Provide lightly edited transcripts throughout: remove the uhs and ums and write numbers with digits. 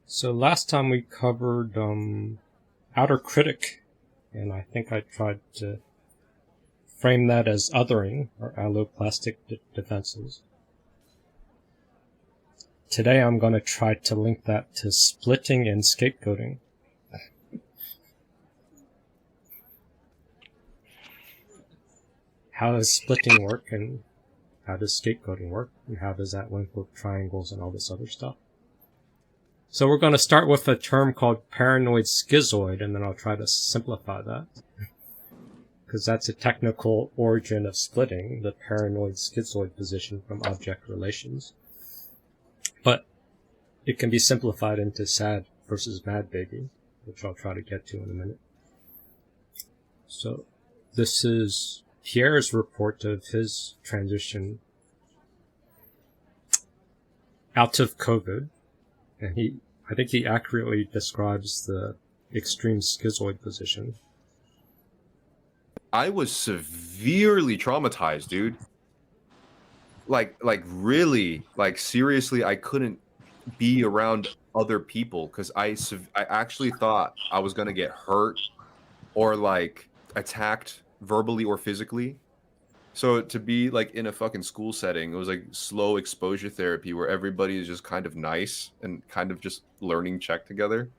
So last time we covered Outer Critic, and I think I tried to frame that as othering or alloplastic defenses. Today I'm going to try to link that to splitting and scapegoating. How does splitting work, and how does scapegoating work, and how does that link with triangles and all this other stuff? So we're going to start with a term called paranoid schizoid, and then I'll try to simplify that. Because that's a technical origin of splitting, the paranoid schizoid position from object relations. But it can be simplified into sad versus mad baby, which I'll try to get to in a minute. So this is Pierre's report of his transition out of COVID. And I think he accurately describes the extreme schizoid position. I was severely traumatized, dude. Like really, seriously, I couldn't be around other people because I actually thought I was gonna get hurt or attacked verbally or physically. So to be in a fucking school setting, it was slow exposure therapy where everybody is just kind of nice and kind of just learning Czech together.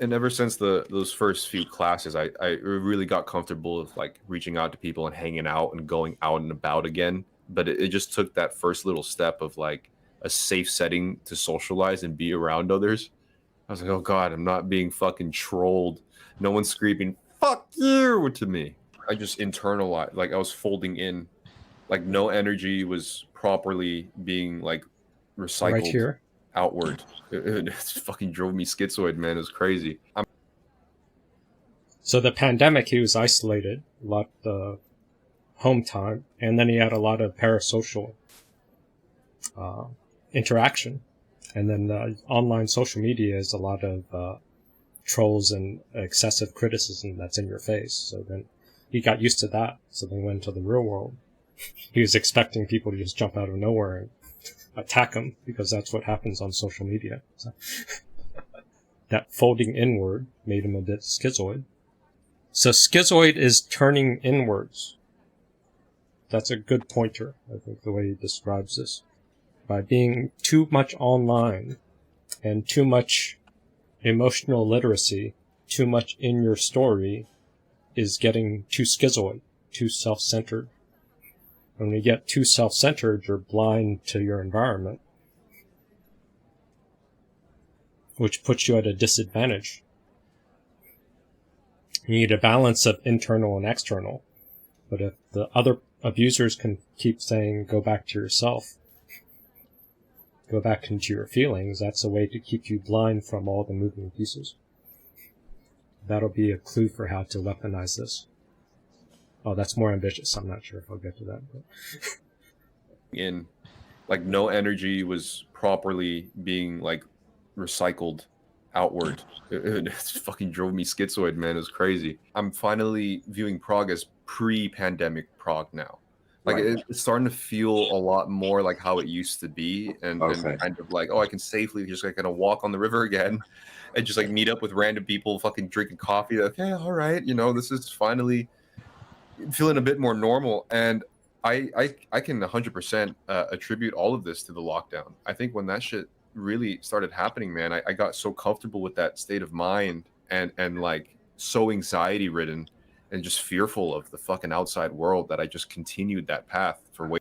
And ever since those first few classes, I really got comfortable with reaching out to people and hanging out and going out and about again. But it just took that first little step of a safe setting to socialize and be around others. I was like, oh God, I'm not being fucking trolled. No one's screaming, fuck you to me. I just internalized, I was folding in, no energy was properly being recycled right here outward. It fucking drove me schizoid, man. It was crazy. So the pandemic, he was isolated, a lot of home time, and then he had a lot of parasocial interaction. And then the online social media is a lot of trolls and excessive criticism that's in your face. So then he got used to that. So then he went to the real world. He was expecting people to just jump out of nowhere and attack him, because that's what happens on social media. So that folding inward made him a bit schizoid. So schizoid is turning inwards. That's a good pointer, I think, the way he describes this. By being too much online and too much emotional literacy, too much in your story, is getting too schizoid, too self-centered. When you get too self-centered, you're blind to your environment, which puts you at a disadvantage. You need a balance of internal and external. But if the other abusers can keep saying, go back to yourself, go back into your feelings, that's a way to keep you blind from all the moving pieces. That'll be a clue for how to weaponize this. Oh, that's more ambitious. I'm not sure if I'll get to that. But. No energy was properly being recycled outward. It fucking drove me schizoid, man. It was crazy. I'm finally viewing Prague as pre-pandemic Prague now. It's starting to feel a lot more like how it used to be, and kind of I can safely just kind of walk on the river again and just meet up with random people fucking drinking coffee. Okay, all right, this is finally feeling a bit more normal. And I can 100% attribute all of this to the lockdown. I think when that shit really started happening, man, I got so comfortable with that state of mind and so anxiety ridden and just fearful of the fucking outside world that I just continued that path for way.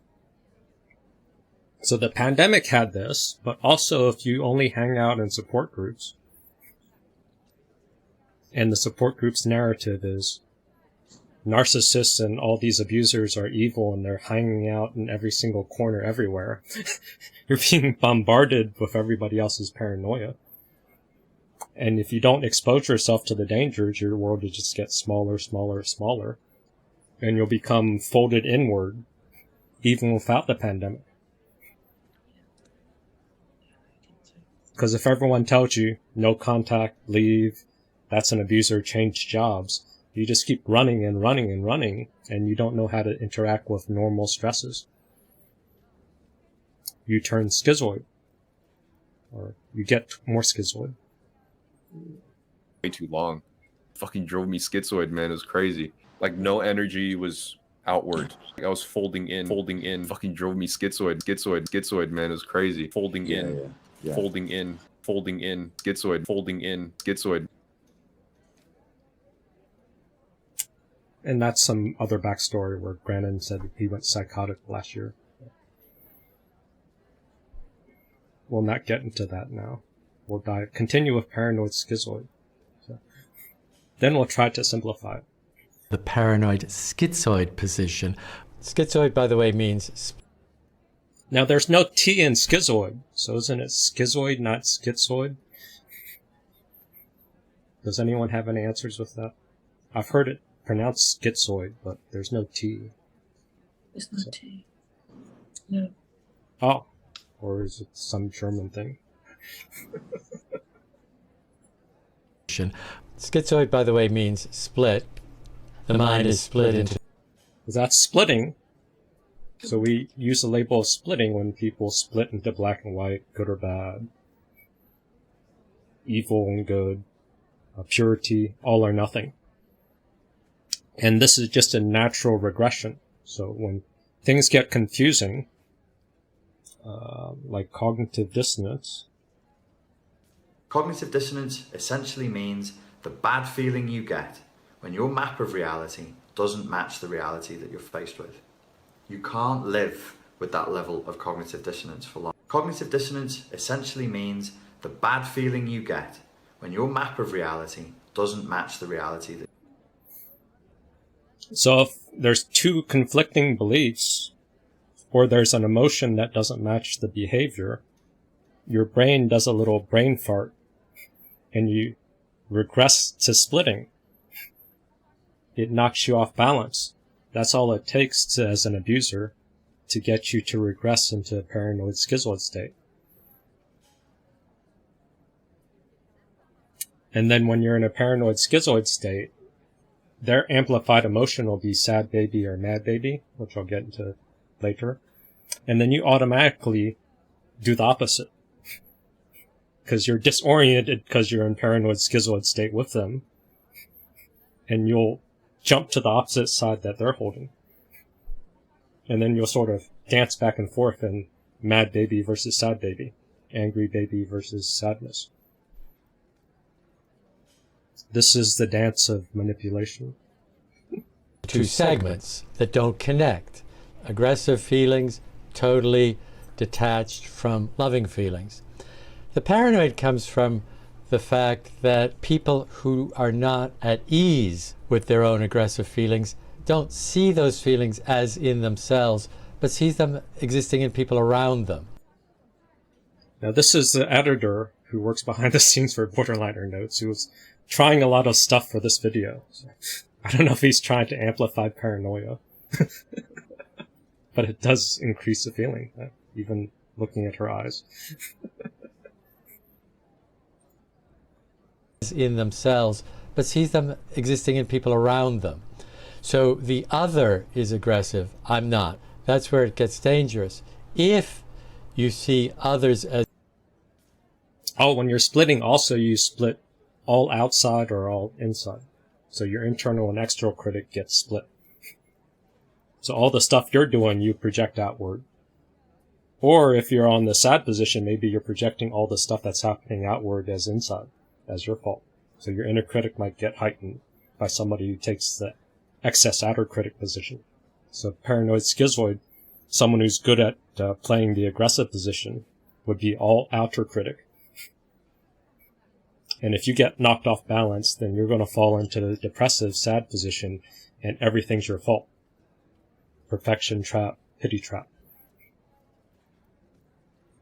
So the pandemic had this, but also if you only hang out in support groups, and the support group's narrative is narcissists and all these abusers are evil and they're hanging out in every single corner everywhere, you're being bombarded with everybody else's paranoia. And if you don't expose yourself to the dangers, your world will just get smaller, smaller, smaller. And you'll become folded inward, even without the pandemic. Because if everyone tells you, no contact, leave, that's an abuser, change jobs, you just keep running and running and running, and you don't know how to interact with normal stresses. You turn schizoid. Or you get more schizoid. way too long. Fucking drove me schizoid, man. It was crazy. Like no energy was outward. Like I was folding in. Fucking drove me schizoid, man. It was crazy. Folding in, folding in, schizoid. And that's some other backstory where Grannon said he went psychotic last year. We'll not get into that now. We'll continue with paranoid schizoid. So, then we'll try to simplify it. The paranoid schizoid position. Schizoid, by the way, means... Now, there's no T in schizoid, so isn't it schizoid, not schizoid? Does anyone have any answers with that? I've heard it pronounced schizoid, but there's no T. There's no T. No. Oh. Or is it some German thing? Schizoid, by the way, means split. The mind is split into... That's splitting. So we use the label of splitting when people split into black and white, good or bad, evil and good, purity, all or nothing. And this is just a natural regression. So when things get confusing, like cognitive dissonance. Cognitive dissonance essentially means the bad feeling you get when your map of reality doesn't match the reality that you're faced with. You can't live with that level of cognitive dissonance for long. Cognitive dissonance essentially means the bad feeling you get when your map of reality doesn't match the reality that... So if there's two conflicting beliefs, or there's an emotion that doesn't match the behavior, your brain does a little brain fart, and you regress to splitting. It knocks you off balance. That's all it takes to, as an abuser, to get you to regress into a paranoid schizoid state. And then when you're in a paranoid schizoid state, their amplified emotion will be sad baby or mad baby, which I'll get into later. And then you automatically do the opposite. Because you're disoriented because you're in paranoid schizoid state with them. And you'll jump to the opposite side that they're holding. And then you'll sort of dance back and forth in mad baby versus sad baby. Angry baby versus sadness. This is the dance of manipulation. Two segments that don't connect. Aggressive feelings, totally detached from loving feelings. The paranoid comes from the fact that people who are not at ease with their own aggressive feelings don't see those feelings as in themselves, but see them existing in people around them. Now this is the editor who works behind the scenes for Borderliner Notes, who was trying a lot of stuff for this video. So, I don't know if he's trying to amplify paranoia. But it does increase the feeling, even looking at her eyes. In themselves, but sees them existing in people around them. So the other is aggressive, I'm not. That's where it gets dangerous. If you see others as... Oh, when you're splitting, also you split all outside or all inside. So your internal and external critic gets split. So all the stuff you're doing, you project outward. Or if you're on the sad position, maybe you're projecting all the stuff that's happening outward as inside, as your fault. So your inner critic might get heightened by somebody who takes the excess outer critic position. So paranoid schizoid, someone who's good at playing the aggressive position, would be all outer critic. And if you get knocked off balance, then you're going to fall into the depressive, sad position, and everything's your fault. Perfection trap, pity trap.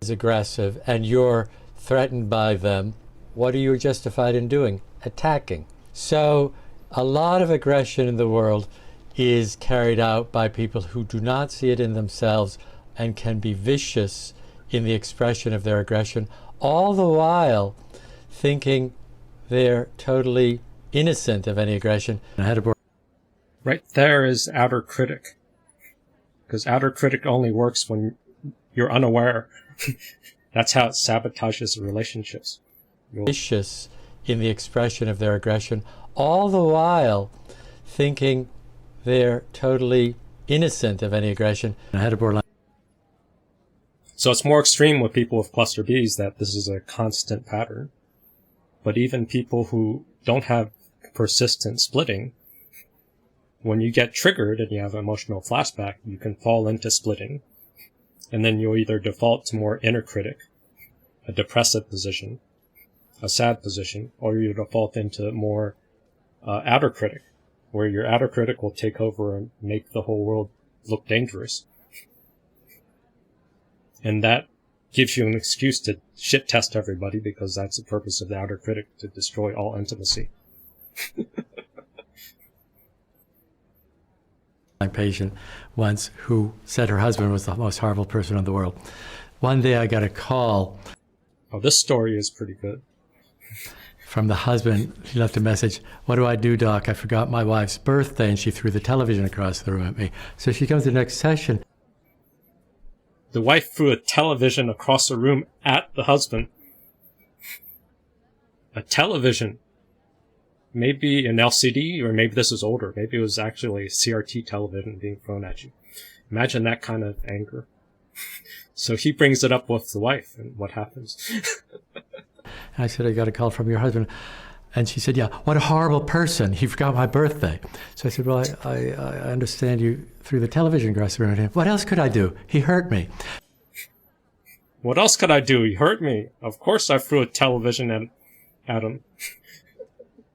Is aggressive, and you're threatened by them. What are you justified in doing? Attacking. So a lot of aggression in the world is carried out by people who do not see it in themselves and can be vicious in the expression of their aggression, all the while thinking they're totally innocent of any aggression. Right there is outer critic. Because outer critic only works when you're unaware. That's how it sabotages relationships. Vicious in the expression of their aggression, all the while thinking they're totally innocent of any aggression. I had a borderline. So it's more extreme with people with cluster Bs that this is a constant pattern. But even people who don't have persistent splitting, when you get triggered and you have an emotional flashback, you can fall into splitting. And then you'll either default to more inner critic, a depressive position, a sad position, or you default into more outer critic, where your outer critic will take over and make the whole world look dangerous. And that gives you an excuse to shit test everybody, because that's the purpose of the outer critic, to destroy all intimacy. My patient once who said her husband was the most horrible person in the world. One day I got a call. Oh, this story is pretty good. From the husband. He left a message. "What do I do, doc? I forgot my wife's birthday," and she threw the television across the room at me. So she comes to the next session. The wife threw a television across the room at the husband. A television. Maybe an LCD, or maybe this is older. Maybe it was actually a CRT television being thrown at you. Imagine that kind of anger. So he brings it up with the wife, and what happens? I said, "I got a call from your husband." And she said, "Yeah, what a horrible person. He forgot my birthday." So I said, "Well, I understand you threw the television across the room at him. What else could I do? He hurt me." What else could I do? He hurt me. Of course I threw a television at him.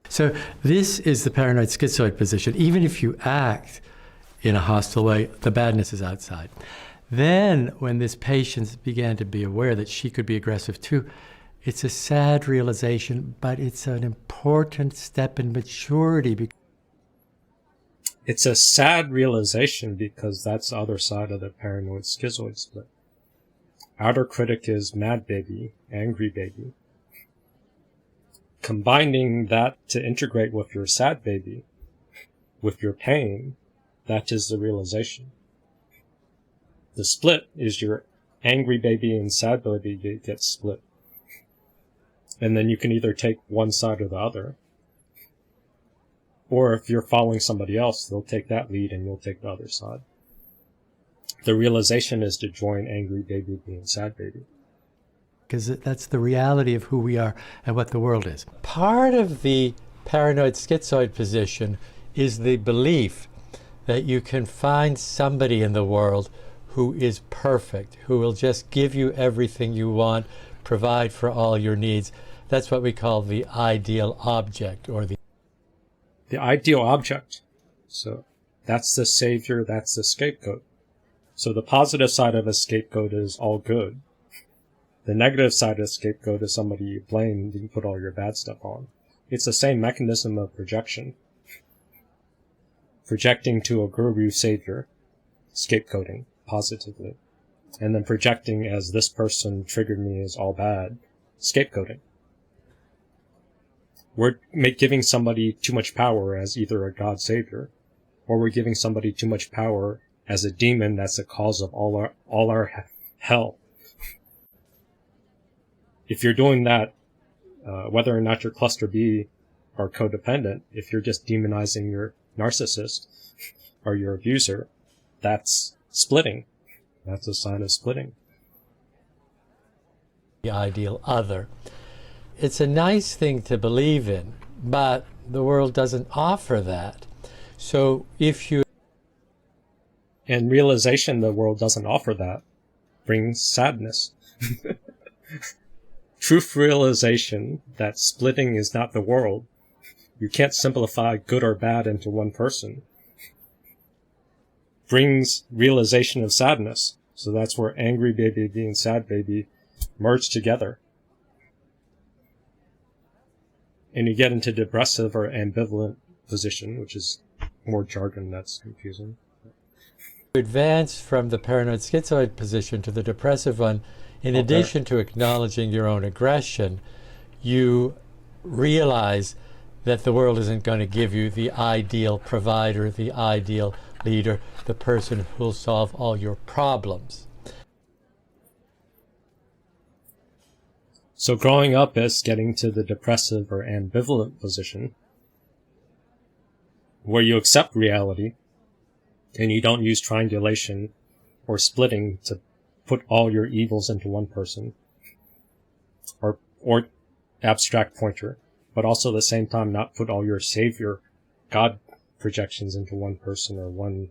So this is the paranoid schizoid position. Even if you act in a hostile way, the badness is outside. Then when this patient began to be aware that she could be aggressive too, it's a sad realization, but it's an important step in maturity. It's a sad realization because that's the other side of the paranoid schizoid split. Outer critic is mad baby, angry baby. Combining that to integrate with your sad baby, with your pain, that is the realization. The split is your angry baby and sad baby get split. And then you can either take one side or the other. Or if you're following somebody else, they'll take that lead and you'll take the other side. The realization is to join angry baby being sad baby. Because that's the reality of who we are and what the world is. Part of the paranoid schizoid position is the belief that you can find somebody in the world who is perfect, who will just give you everything you want, provide for all your needs. That's what we call the ideal object, or the ideal object. So that's the savior, that's the scapegoat. So the positive side of a scapegoat is all good. The negative side of a scapegoat is somebody you blame and you put all your bad stuff on. It's the same mechanism of projection. Projecting to a guru savior, scapegoating positively, and then projecting as this person triggered me as all bad, scapegoating. We're giving somebody too much power as either a God savior, or we're giving somebody too much power as a demon that's the cause of all our hell. If you're doing that, whether or not you're cluster B or codependent, if you're just demonizing your narcissist or your abuser, that's splitting. That's a sign of splitting. The ideal other. It's a nice thing to believe in, but the world doesn't offer that. So if you... And realization the world doesn't offer that brings sadness. Truth realization that splitting is not the world. You can't simplify good or bad into one person. Brings realization of sadness. So that's where angry baby and sad baby merge together. And you get into depressive or ambivalent position, which is more jargon that's confusing. Advance from the paranoid schizoid position to the depressive one, in addition to acknowledging your own aggression, you realize that the world isn't going to give you the ideal provider, the ideal leader, the person who'll solve all your problems. So growing up is getting to the depressive or ambivalent position where you accept reality and you don't use triangulation or splitting to put all your evils into one person or abstract pointer, but also at the same time not put all your savior God projections into one person or one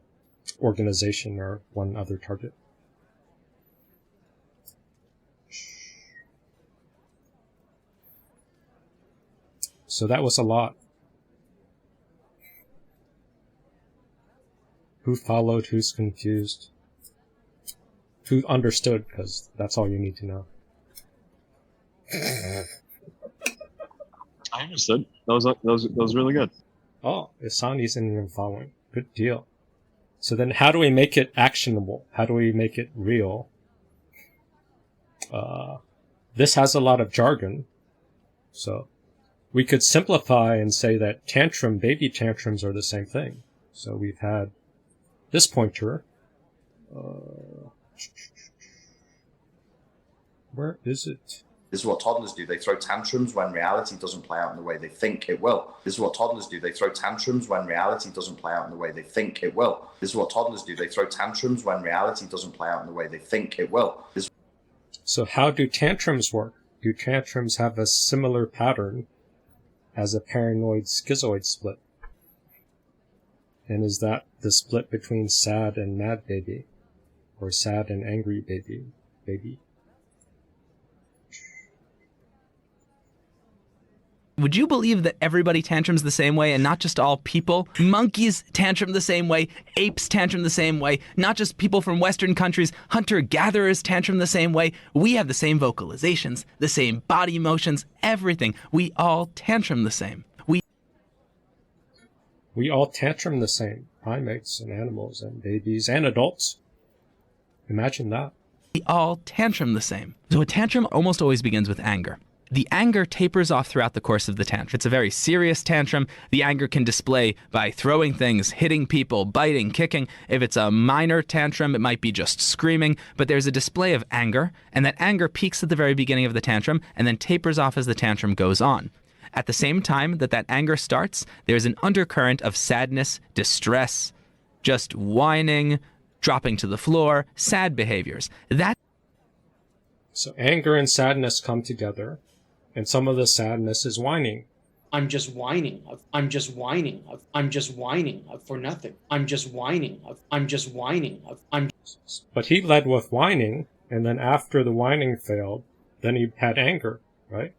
organization or one other target. So that was a lot. Who followed, who's confused, who understood, because that's all you need to know. I understood. That was really good. Oh, Isani's in and following. Good deal. So then how do we make it actionable? How do we make it real? This has a lot of jargon. So we could simplify and say that baby tantrums are the same thing. So we've had this pointer. Where is it? This is what toddlers do. They throw tantrums when reality doesn't play out in the way they think it will. This is what toddlers do. They throw tantrums when reality doesn't play out in the way they think it will. This is what toddlers do. They throw tantrums when reality doesn't play out in the way they think it will. So how do tantrums work? Do tantrums have a similar pattern as a paranoid schizoid split? And is that the split between sad and mad baby? Or sad and angry baby? Would you believe that everybody tantrums the same way and not just all people? Monkeys tantrum the same way, apes tantrum the same way, not just people from Western countries, hunter-gatherers tantrum the same way. We have the same vocalizations, the same body motions, everything. We all tantrum the same. We all tantrum the same. Primates and animals and babies and adults. Imagine that. We all tantrum the same. So a tantrum almost always begins with anger. The anger tapers off throughout the course of the tantrum. It's a very serious tantrum. The anger can display by throwing things, hitting people, biting, kicking. If it's a minor tantrum, it might be just screaming. But there's a display of anger, and that anger peaks at the very beginning of the tantrum and then tapers off as the tantrum goes on. At the same time that anger starts, there's an undercurrent of sadness, distress, just whining, dropping to the floor, sad behaviors. So anger and sadness come together. And some of the sadness is whining. I'm just whining. I'm just whining. I'm just whining for nothing. I'm just whining. I'm just whining. But he led with whining, and then after the whining failed, then he had anger, right?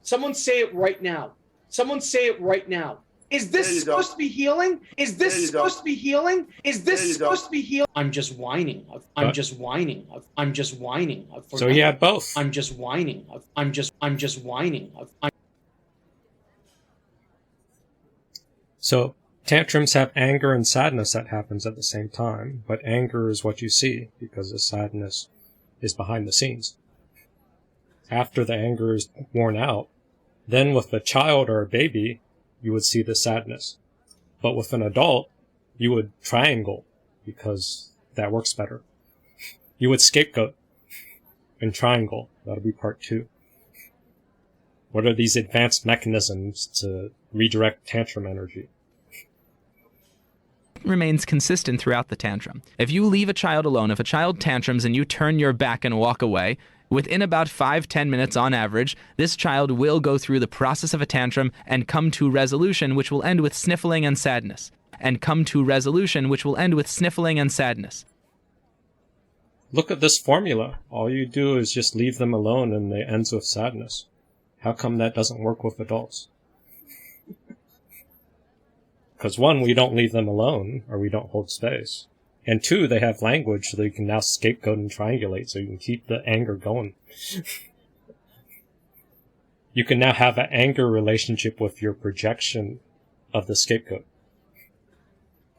Someone say it right now. Someone say it right now. Is this supposed to be healing? Is this supposed to be healing? Is this supposed to be healing? I'm just whining. I'm just whining. I'm just whining. So he had both. I'm just whining. I'm just whining. So tantrums have anger and sadness that happens at the same time, but anger is what you see because the sadness is behind the scenes. After the anger is worn out, then with a child or a baby, you would see the sadness. But with an adult, you would triangle because that works better. You would scapegoat and triangle. That'll be part 2. What are these advanced mechanisms to redirect tantrum energy? Remains consistent throughout the tantrum. If you leave a child alone, if a child tantrums and you turn your back and walk away, within about 5-10 minutes on average, this child will go through the process of a tantrum and come to resolution, which will end with sniffling and sadness. Look at this formula. All you do is just leave them alone and it ends with sadness. How come that doesn't work with adults? Because 1, we don't leave them alone, or we don't hold space. And 2, they have language, so they can now scapegoat and triangulate, so you can keep the anger going. You can now have an anger relationship with your projection of the scapegoat,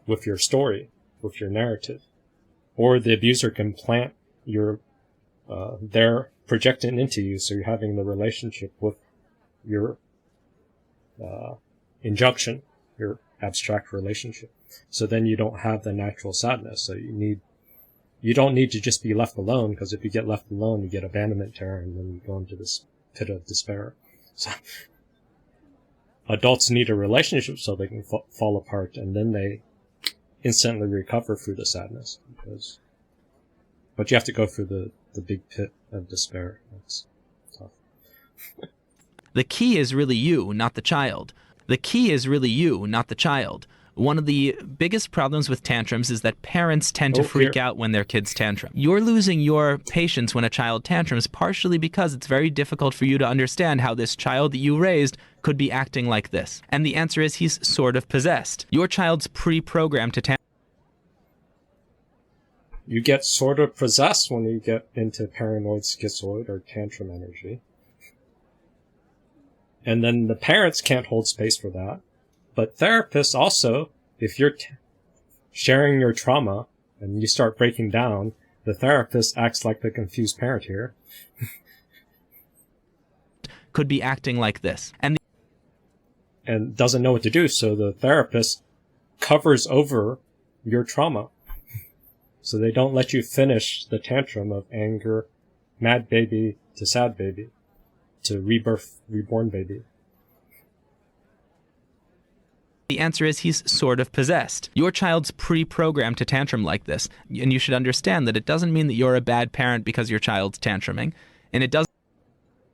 with your story, with your narrative. Or the abuser can plant their projecting into you, so you're having the relationship with your injunction, your abstract relationship. So then you don't have the natural sadness. So you need you don't need to just be left alone, because if you get left alone, you get abandonment terror, and then you go into this pit of despair. So adults need a relationship so they can fall apart, and then they instantly recover through the sadness. But you have to go through the big pit of despair. That's tough. The key is really you, not the child. The key is really you, not the child. One of the biggest problems with tantrums is that parents tend to freak out when their kids tantrum. You're losing your patience when a child tantrums partially because it's very difficult for you to understand how this child that you raised could be acting like this. And the answer is he's sort of possessed. Your child's pre-programmed to tantrum. You get sort of possessed when you get into paranoid, schizoid, or tantrum energy. And then the parents can't hold space for that. But therapists also, if you're sharing your trauma and you start breaking down, the therapist acts like the confused parent here. Could be acting like this. And doesn't know what to do, so the therapist covers over your trauma. So they don't let you finish the tantrum of anger, mad baby to sad baby, to rebirth, reborn baby. The answer is he's sort of possessed. Your child's pre-programmed to tantrum like this, and you should understand that it doesn't mean that you're a bad parent because your child's tantruming, and it doesn't.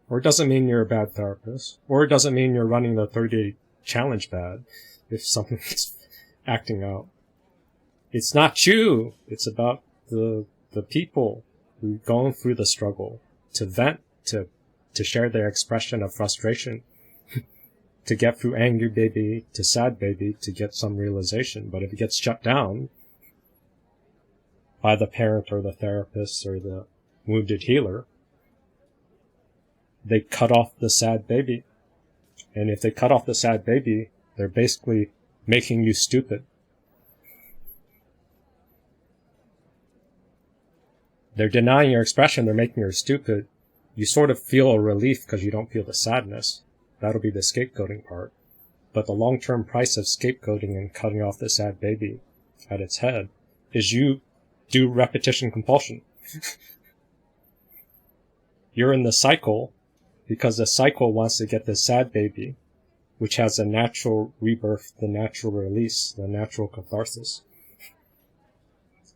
Or it doesn't mean you're a bad therapist, or it doesn't mean you're running the 30-day challenge bad if something's acting out. It's not you. It's about the people who are going through the struggle to vent, to share their expression of frustration. To get through angry baby to sad baby to get some realization. But if it gets shut down by the parent or the therapist or the wounded healer, they cut off the sad baby. And if they cut off the sad baby, they're basically making you stupid. They're denying your expression, they're making you stupid. You sort of feel a relief because you don't feel the sadness. That'll be the scapegoating part. But the long-term price of scapegoating and cutting off the sad baby at its head is you do repetition compulsion. You're in the cycle because the cycle wants to get the sad baby, which has a natural rebirth, the natural release, the natural catharsis.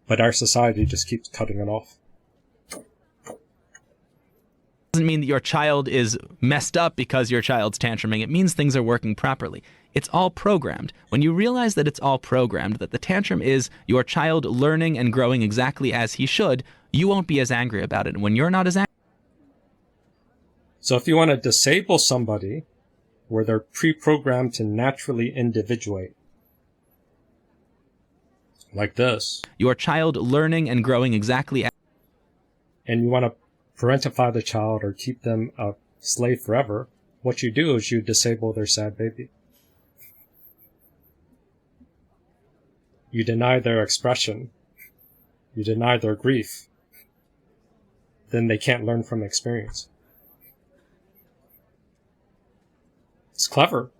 But our society just keeps cutting it off. Doesn't mean that your child is messed up because your child's tantruming. It means things are working properly. It's all programmed. When you realize that it's all programmed, that the tantrum is your child learning and growing exactly as he should, you won't be as angry about it. And when you're not as angry... So if you want to disable somebody where they're pre-programmed to naturally individuate, like this. Your child learning and growing exactly as... And you want to parentify the child or keep them a slave forever, what you do is you disable their sad baby. You deny their expression. You deny their grief. Then they can't learn from experience. It's clever.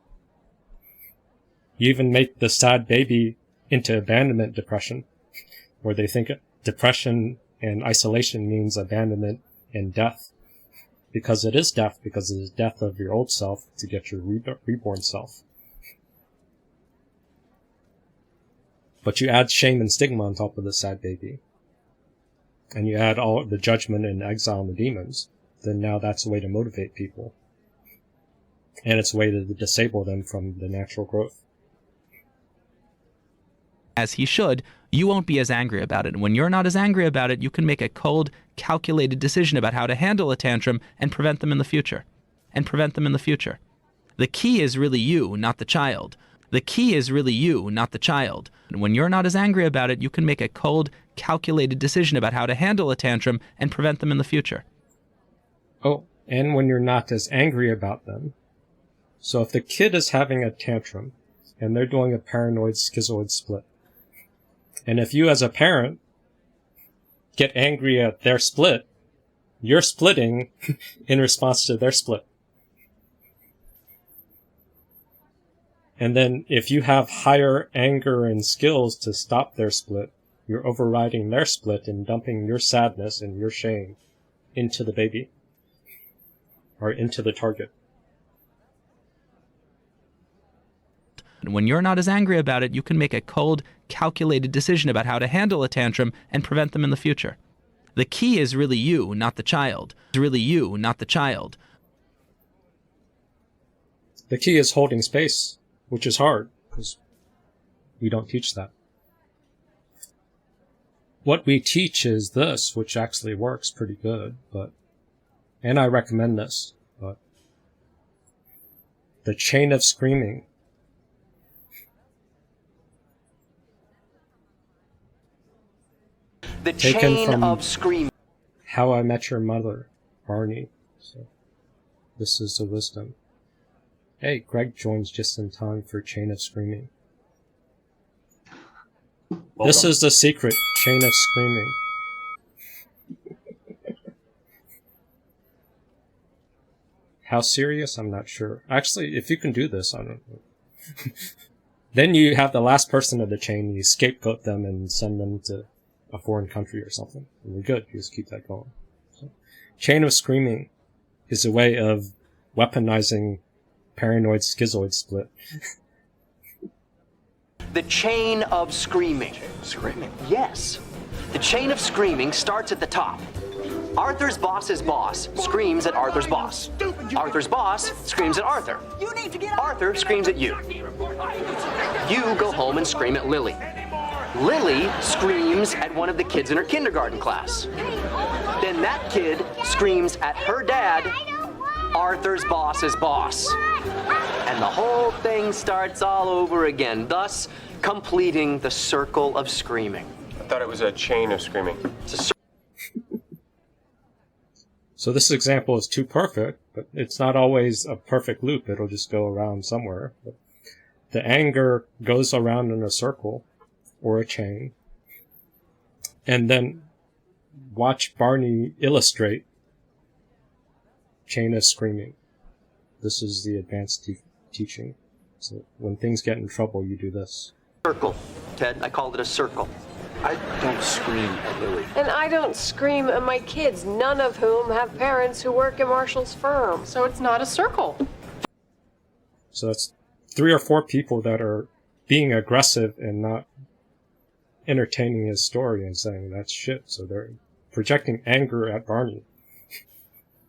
You even make the sad baby into abandonment depression, where they think depression and isolation means abandonment and death, because it is death, because it is death of your old self to get your reborn self. But you add shame and stigma on top of the sad baby, and you add all the judgment and exile and the demons, then now that's a way to motivate people. And it's a way to disable them from the natural growth. As he should, you won't be as angry about it. And when you're not as angry about it, you can make a cold, calculated decision about how to handle a tantrum and prevent them in the future. The key is really you, not the child. The key is really you, not the child. And when you're not as angry about it, you can make a cold, calculated decision about how to handle a tantrum and prevent them in the future. Oh, and when you're not as angry about them. So if the kid is having a tantrum and they're doing a paranoid schizoid split, and if you as a parent get angry at their split, you're splitting in response to their split. And then if you have higher anger and skills to stop their split, You're overriding their split and dumping your sadness and your shame into the baby. Or into the target. When you're not as angry about it, you can make a cold, calculated decision about how to handle a tantrum and prevent them in the future. The key is really you, not the child. It's really you, not the child. The key is holding space, which is hard, because we don't teach that. What we teach is this, which actually works pretty good, and I recommend this, but the chain of screaming. The Taken chain from of screaming. How I Met Your Mother, Barney. So, this is the wisdom. Hey, Greg joins just in time for Chain of Screaming. Welcome. This is the secret chain of screaming. How serious? I'm not sure. Actually, if you can do this, I don't know. Then you have the last person of the chain, you scapegoat them and send them to a foreign country or something. And we're good. You just keep that going. So, chain of screaming is a way of weaponizing paranoid schizoid split. The chain of screaming. Screaming? Yes. The chain of screaming starts at the top. Arthur's boss's boss screams at Arthur's boss. Arthur's boss screams at Arthur. Arthur screams at you. You go home and scream at Lily. Lily screams at one of the kids in her kindergarten class. Then that kid screams at her dad, Arthur's boss's boss. And the whole thing starts all over again, thus completing the circle of screaming. I thought it was a chain of screaming. So this example is too perfect, but it's not always a perfect loop. It'll just go around somewhere. But the anger goes around in a circle or a chain. And then watch Barney illustrate chain of screaming. This is the advanced teaching. So when things get in trouble, you do this. Circle, Ted. I called it a circle. I don't scream at Lily. And I don't scream at my kids, none of whom have parents who work in Marshall's firm. So it's not a circle. So that's 3 or 4 people that are being aggressive and not entertaining his story and saying that's shit. So they're projecting anger at Barney.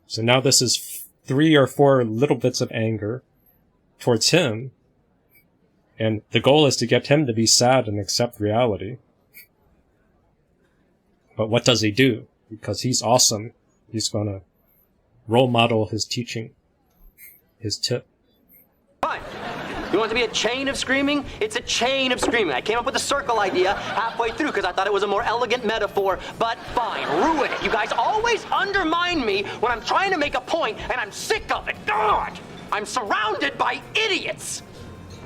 So now this is 3 or 4 little bits of anger towards him. And the goal is to get him to be sad and accept reality. But what does he do? Because he's awesome, he's going to role model his teaching, his tip. Fine. You want it to be a chain of screaming? It's a chain of screaming. I came up with the circle idea halfway through because I thought it was a more elegant metaphor, but fine, ruin it. You guys always undermine me when I'm trying to make a point, and I'm sick of it. God! I'm surrounded by idiots.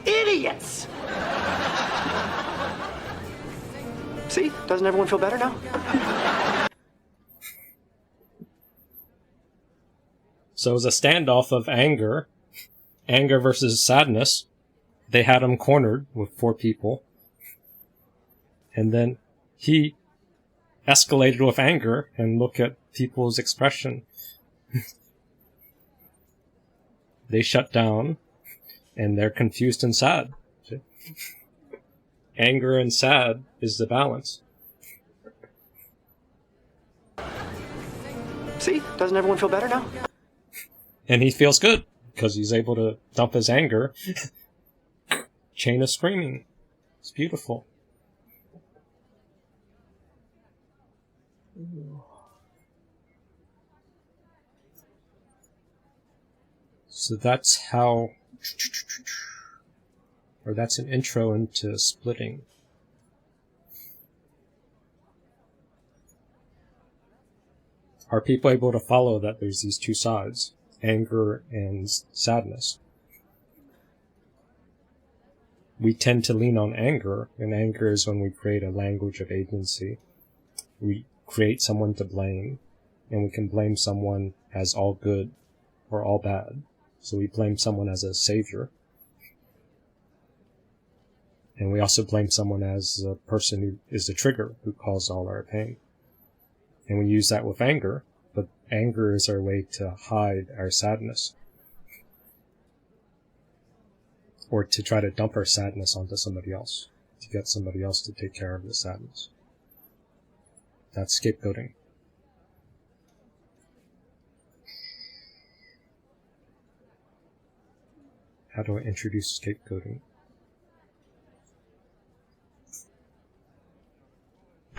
Idiots! See? Doesn't everyone feel better now? So it was a standoff of anger versus sadness. They had him cornered with 4 people. And then he escalated with anger, and look at people's expression. They shut down, and they're confused and sad. Anger and sad is the balance. See? Doesn't everyone feel better now? And he feels good, because he's able to dump his anger. Chain of screaming. It's beautiful. So that's how... Or that's an intro into splitting. Are people able to follow that there's these 2 sides? Anger and sadness. We tend to lean on anger, and anger is when we create a language of agency. We create someone to blame, and we can blame someone as all good or all bad. So we blame someone as a savior. And we also blame someone as the person who is the trigger, who caused all our pain. And we use that with anger, but anger is our way to hide our sadness. Or to try to dump our sadness onto somebody else, to get somebody else to take care of the sadness. That's scapegoating. How do I introduce scapegoating?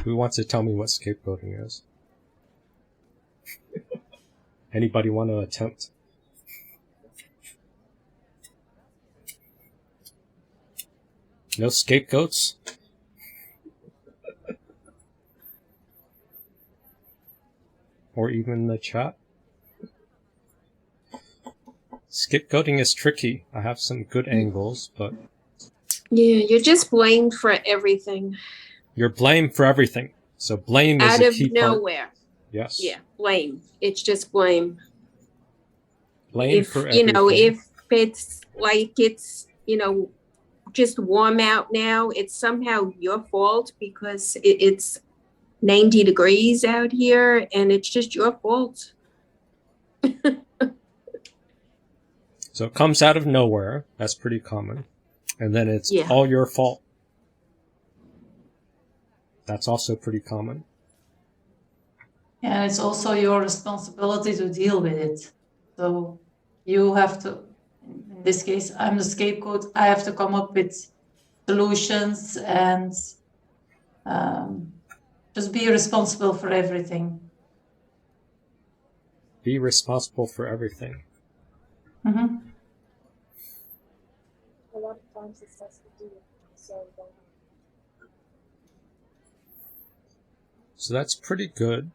Who wants to tell me what scapegoating is? Anybody want to attempt? No scapegoats? Or even the chat? Scapegoating is tricky. I have some good angles, but... Yeah, you're just blamed for everything. You're blamed for everything. So blame is a key part. Out of nowhere. Yes. Yeah, blame. It's just blame. Blame If, for everything. if it's like it's, just warm out now, it's somehow your fault because it's 90 degrees out here and it's just your fault. So it comes out of nowhere. That's pretty common. And then it's all your fault. That's also pretty common. And it's also your responsibility to deal with it. So you have to, in this case, I'm the scapegoat. I have to come up with solutions and just be responsible for everything. Be responsible for everything. Mm-hmm. A lot of times it has to do with So that's pretty good.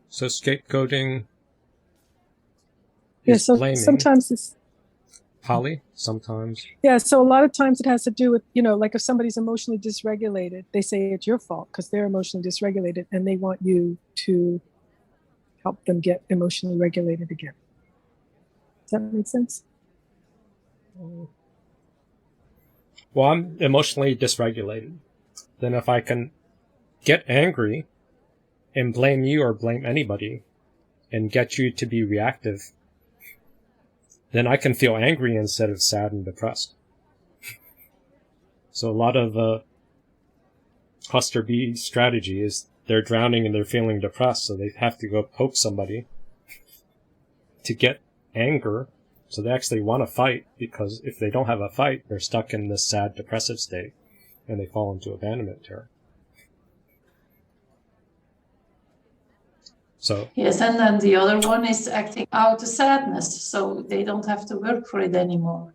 So scapegoating Yeah, is so blaming. sometimes it's Holly, sometimes. Yeah, so a lot of times it has to do with, like if somebody's emotionally dysregulated, they say it's your fault because they're emotionally dysregulated and they want you to help them get emotionally regulated again. Does that make sense? Well, I'm emotionally dysregulated. Then if I can get angry and blame you or blame anybody and get you to be reactive, then I can feel angry instead of sad and depressed. So a lot of cluster B strategy is they're drowning and they're feeling depressed, so they have to go poke somebody to get anger. So they actually want to fight, because if they don't have a fight, they're stuck in this sad, depressive state, and they fall into abandonment terror. So Yes, and then the other one is acting out the sadness, so they don't have to work for it anymore.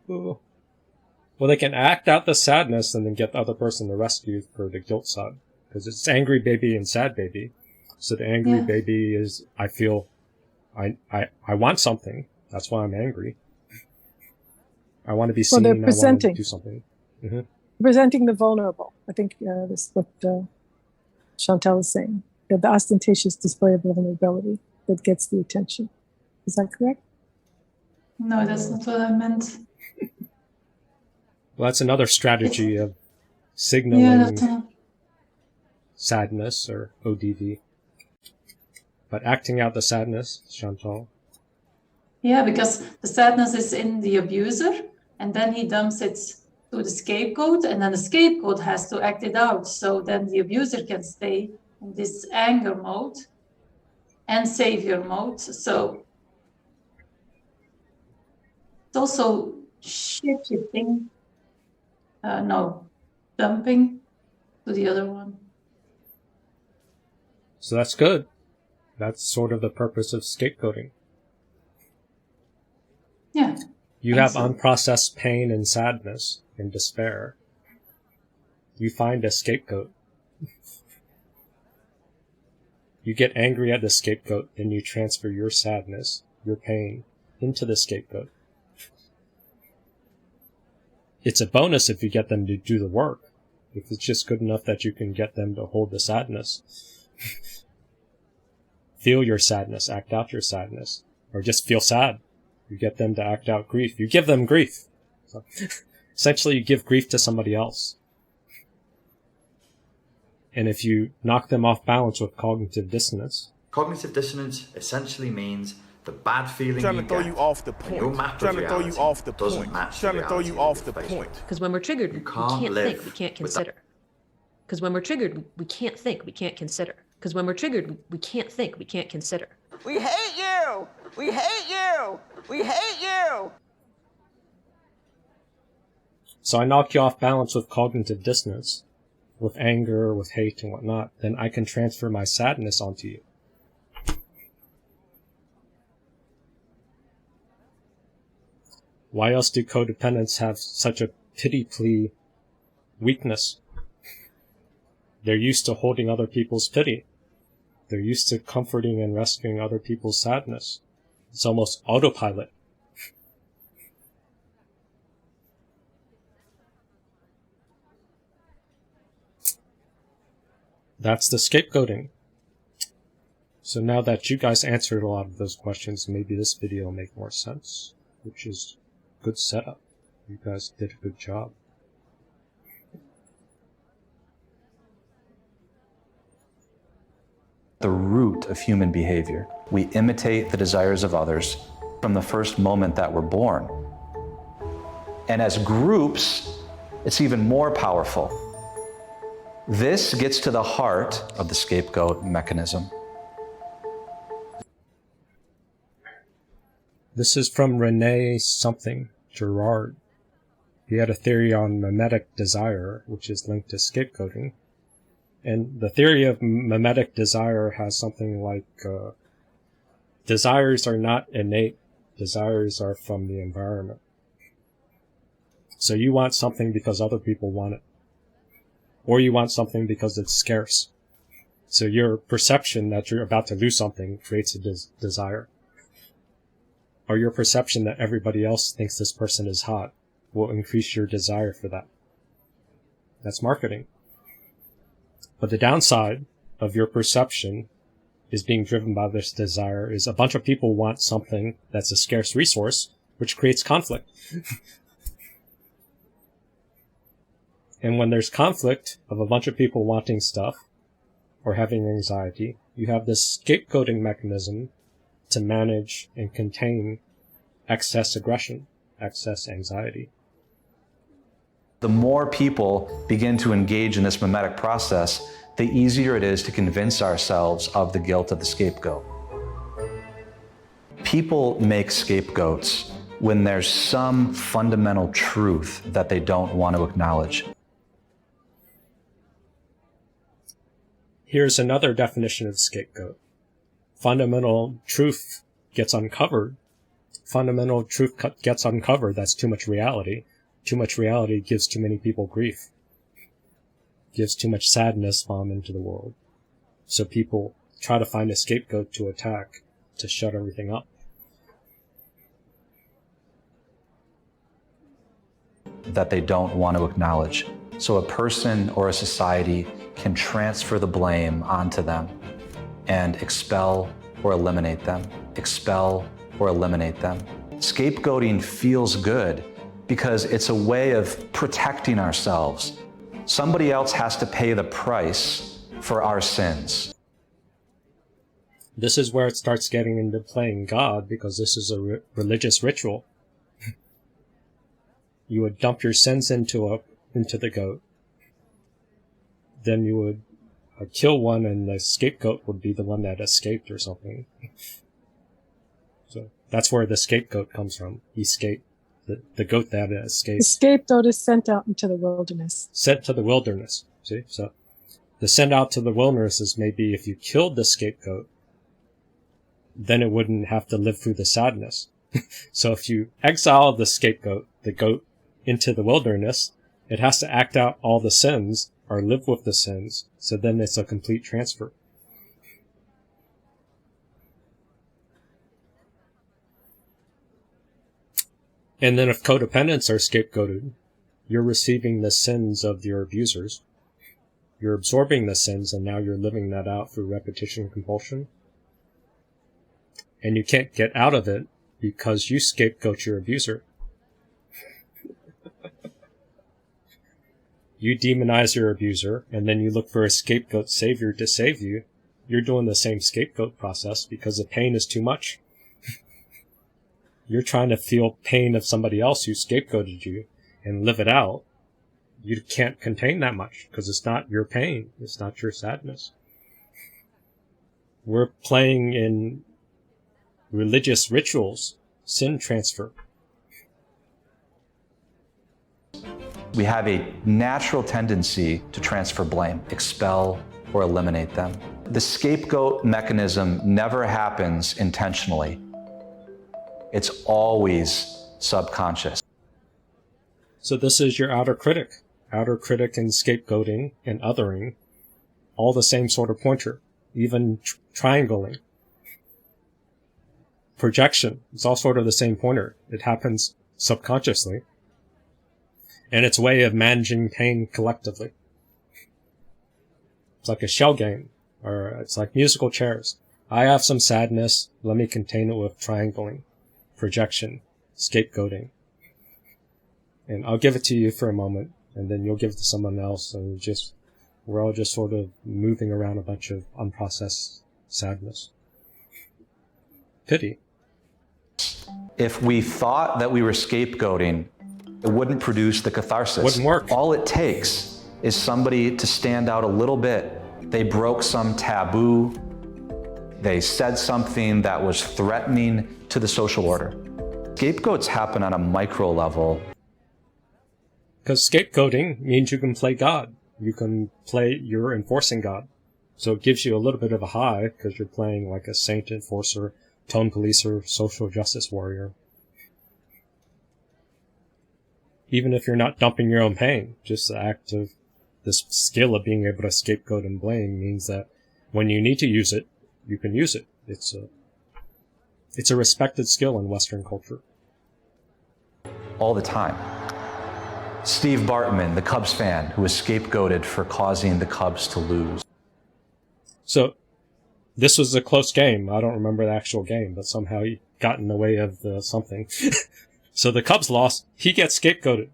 well, they can act out the sadness and then get the other person to rescue for the guilt side, because it's angry baby and sad baby. So the angry baby is, I feel, I want something. That's why I'm angry. I want to be seen. Well, I they're want to presenting. do something. Mm-hmm. Presenting the vulnerable. I think this is what Chantal is saying. The ostentatious display of vulnerability that gets the attention. Is that correct? No, that's not what I meant. Well, that's another strategy of signaling Yeah, sadness, or ODV. But acting out the sadness, Chantal. yeah, because the sadness is in the abuser, and then he dumps it to the scapegoat, and then the scapegoat has to act it out. So then the abuser can stay in this anger mode and savior mode. So it's also shifting, dumping to the other one. So that's good. That's sort of the purpose of scapegoating. Yeah. You have unprocessed pain and sadness and despair. You find a scapegoat. You get angry at the scapegoat, then you transfer your sadness, your pain, into the scapegoat. It's a bonus if you get them to do the work. If it's just good enough that you can get them to hold the sadness. Feel your sadness, act out your sadness. Or just feel sad. You get them to act out grief. You give them grief. So, essentially, you give grief to somebody else. And if you knock them off balance with cognitive dissonance. Cognitive dissonance essentially means the bad feeling trying you to throw get you off the point. when your map Trying of to throw you reality off the doesn't point. match Trying the to throw you reality off that the you're faced point. with. Because when we're triggered, we can't can't live think, we can't with that. consider. Because when we're triggered, we can't think, we can't consider. Because when we're triggered, we can't think, we can't consider. We hate you! We hate you! We hate you! So I knock you off balance with cognitive dissonance, with anger, with hate and whatnot, then I can transfer my sadness onto you. Why else do codependents have such a pity plea weakness? They're used to holding other people's pity. They're used to comforting and rescuing other people's sadness. It's almost autopilot. That's the scapegoating. So now that you guys answered a lot of those questions, maybe this video will make more sense, which is good setup. You guys did a good job. The root of human behavior. We imitate the desires of others from the first moment that we're born. And as groups, it's even more powerful. This gets to the heart of the scapegoat mechanism. This is from Rene something, Girard. He had a theory on mimetic desire, which is linked to scapegoating. And the theory of mimetic desire has something like, desires are not innate, desires are from the environment. So you want something because other people want it. Or you want something because it's scarce. So your perception that you're about to lose something creates a desire. Or your perception that everybody else thinks this person is hot will increase your desire for that. That's marketing. But the downside of your perception is being driven by this desire is a bunch of people want something that's a scarce resource, which creates conflict. And when there's conflict of a bunch of people wanting stuff or having anxiety, you have this scapegoating mechanism to manage and contain excess aggression, excess anxiety. The more people begin to engage in this mimetic process, the easier it is to convince ourselves of the guilt of the scapegoat. People make scapegoats when there's some fundamental truth that they don't want to acknowledge. Here's another definition of scapegoat. Fundamental truth gets uncovered. Fundamental truth gets uncovered. That's too much reality. Too much reality gives too many people grief. Gives too much sadness bomb into the world. So people try to find a scapegoat to attack, to shut everything up. That they don't want to acknowledge. So a person or a society can transfer the blame onto them and expel or eliminate them. Expel or eliminate them. Scapegoating feels good because it's a way of protecting ourselves. Somebody else has to pay the price for our sins. This is where it starts getting into playing God, because this is a religious ritual. You would dump your sins into the goat. Then you would kill one, and the scapegoat would be the one that escaped or something. So that's where the scapegoat comes from. Escape. The goat that escaped. The scapegoat is sent out into the wilderness. Sent to the wilderness. See? So the send out to the wilderness is maybe if you killed the scapegoat, then it wouldn't have to live through the sadness. So if you exile the scapegoat, the goat, into the wilderness, it has to act out all the sins or live with the sins. So then it's a complete transfer. And then if codependents are scapegoated, you're receiving the sins of your abusers. You're absorbing the sins, and now you're living that out through repetition and compulsion. And you can't get out of it because you scapegoat your abuser. you demonize your abuser, and then you look for a scapegoat savior to save you, you're doing the same scapegoat process because the pain is too much. You're trying to feel pain of somebody else who scapegoated you and live it out. You can't contain that much because it's not your pain. It's not your sadness. We're playing in religious rituals, sin transfer. We have a natural tendency to transfer blame, expel, or eliminate them. The scapegoat mechanism never happens intentionally. It's always subconscious. So this is your outer critic. Outer critic and scapegoating and othering, all the same sort of pointer. Even triangling. Projection is all sort of the same pointer. It happens subconsciously. And it's a way of managing pain collectively. It's like a shell game, or it's like musical chairs. I have some sadness, let me contain it with triangling, projection, scapegoating. And I'll give it to you for a moment, and then you'll give it to someone else, and we're all just sort of moving around a bunch of unprocessed sadness. Pity. If we thought that we were scapegoating, it wouldn't produce the catharsis. Wouldn't work. All it takes is somebody to stand out a little bit. They broke some taboo. They said something that was threatening to the social order. Scapegoats happen on a micro level. Because scapegoating means you can play God. You're enforcing God. So it gives you a little bit of a high because you're playing like a saint enforcer, tone policer, social justice warrior. Even if you're not dumping your own pain, just the act of this skill of being able to scapegoat and blame means that when you need to use it, you can use it. It's a respected skill in Western culture. All the time. Steve Bartman, the Cubs fan, who was scapegoated for causing the Cubs to lose. So, this was a close game. I don't remember the actual game, but somehow he got in the way of something. So the Cubs lost. He gets scapegoated.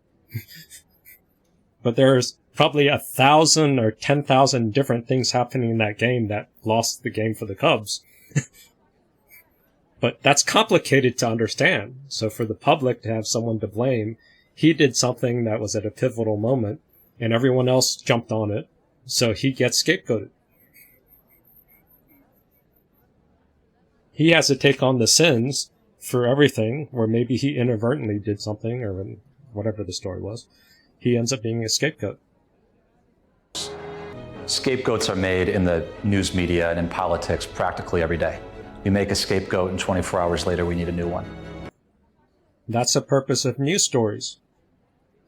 But there's probably 1,000 or 10,000 different things happening in that game that lost the game for the Cubs. But that's complicated to understand. So for the public to have someone to blame, he did something that was at a pivotal moment, and everyone else jumped on it, so he gets scapegoated. He has to take on the sins for everything, where maybe he inadvertently did something, or whatever the story was. He ends up being a scapegoat. Scapegoats are made in the news media and in politics practically every day. We make a scapegoat and 24 hours later we need a new one. That's the purpose of news stories.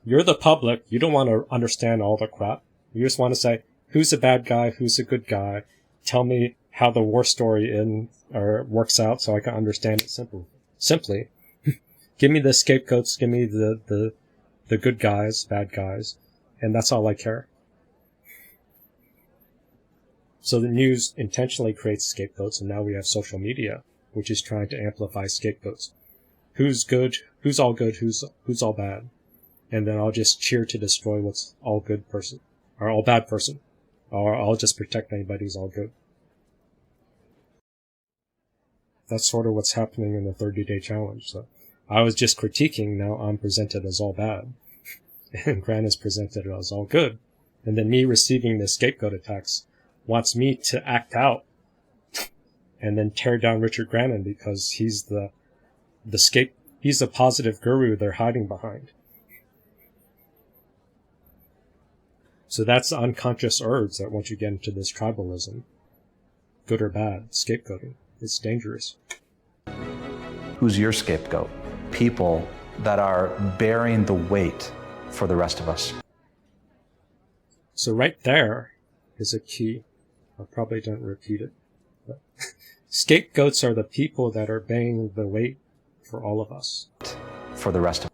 You're the public. You don't want to understand all the crap. You just want to say, who's a bad guy, who's a good guy. Tell me how the war story works out so I can understand it simply. Give me the scapegoats, give me the good guys, bad guys, and that's all I care. So the news intentionally creates scapegoats, and now we have social media, which is trying to amplify scapegoats. Who's good, who's all good, who's all bad. And then I'll just cheer to destroy what's all good person, or all bad person. Or I'll just protect anybody who's all good. That's sort of what's happening in the 30-day challenge. So I was just critiquing, now I'm presented as all bad. And Grant is presented as all good. And then me receiving the scapegoat attacks wants me to act out and then tear down Richard Grannon because he's he's the positive guru they're hiding behind. So that's the unconscious urge that once you get into this tribalism, good or bad, scapegoating, it's dangerous. Who's your scapegoat? People that are bearing the weight for the rest of us. So right there is a key. I probably don't repeat it. But scapegoats are the people that are bearing the weight for all of us. For the rest of us.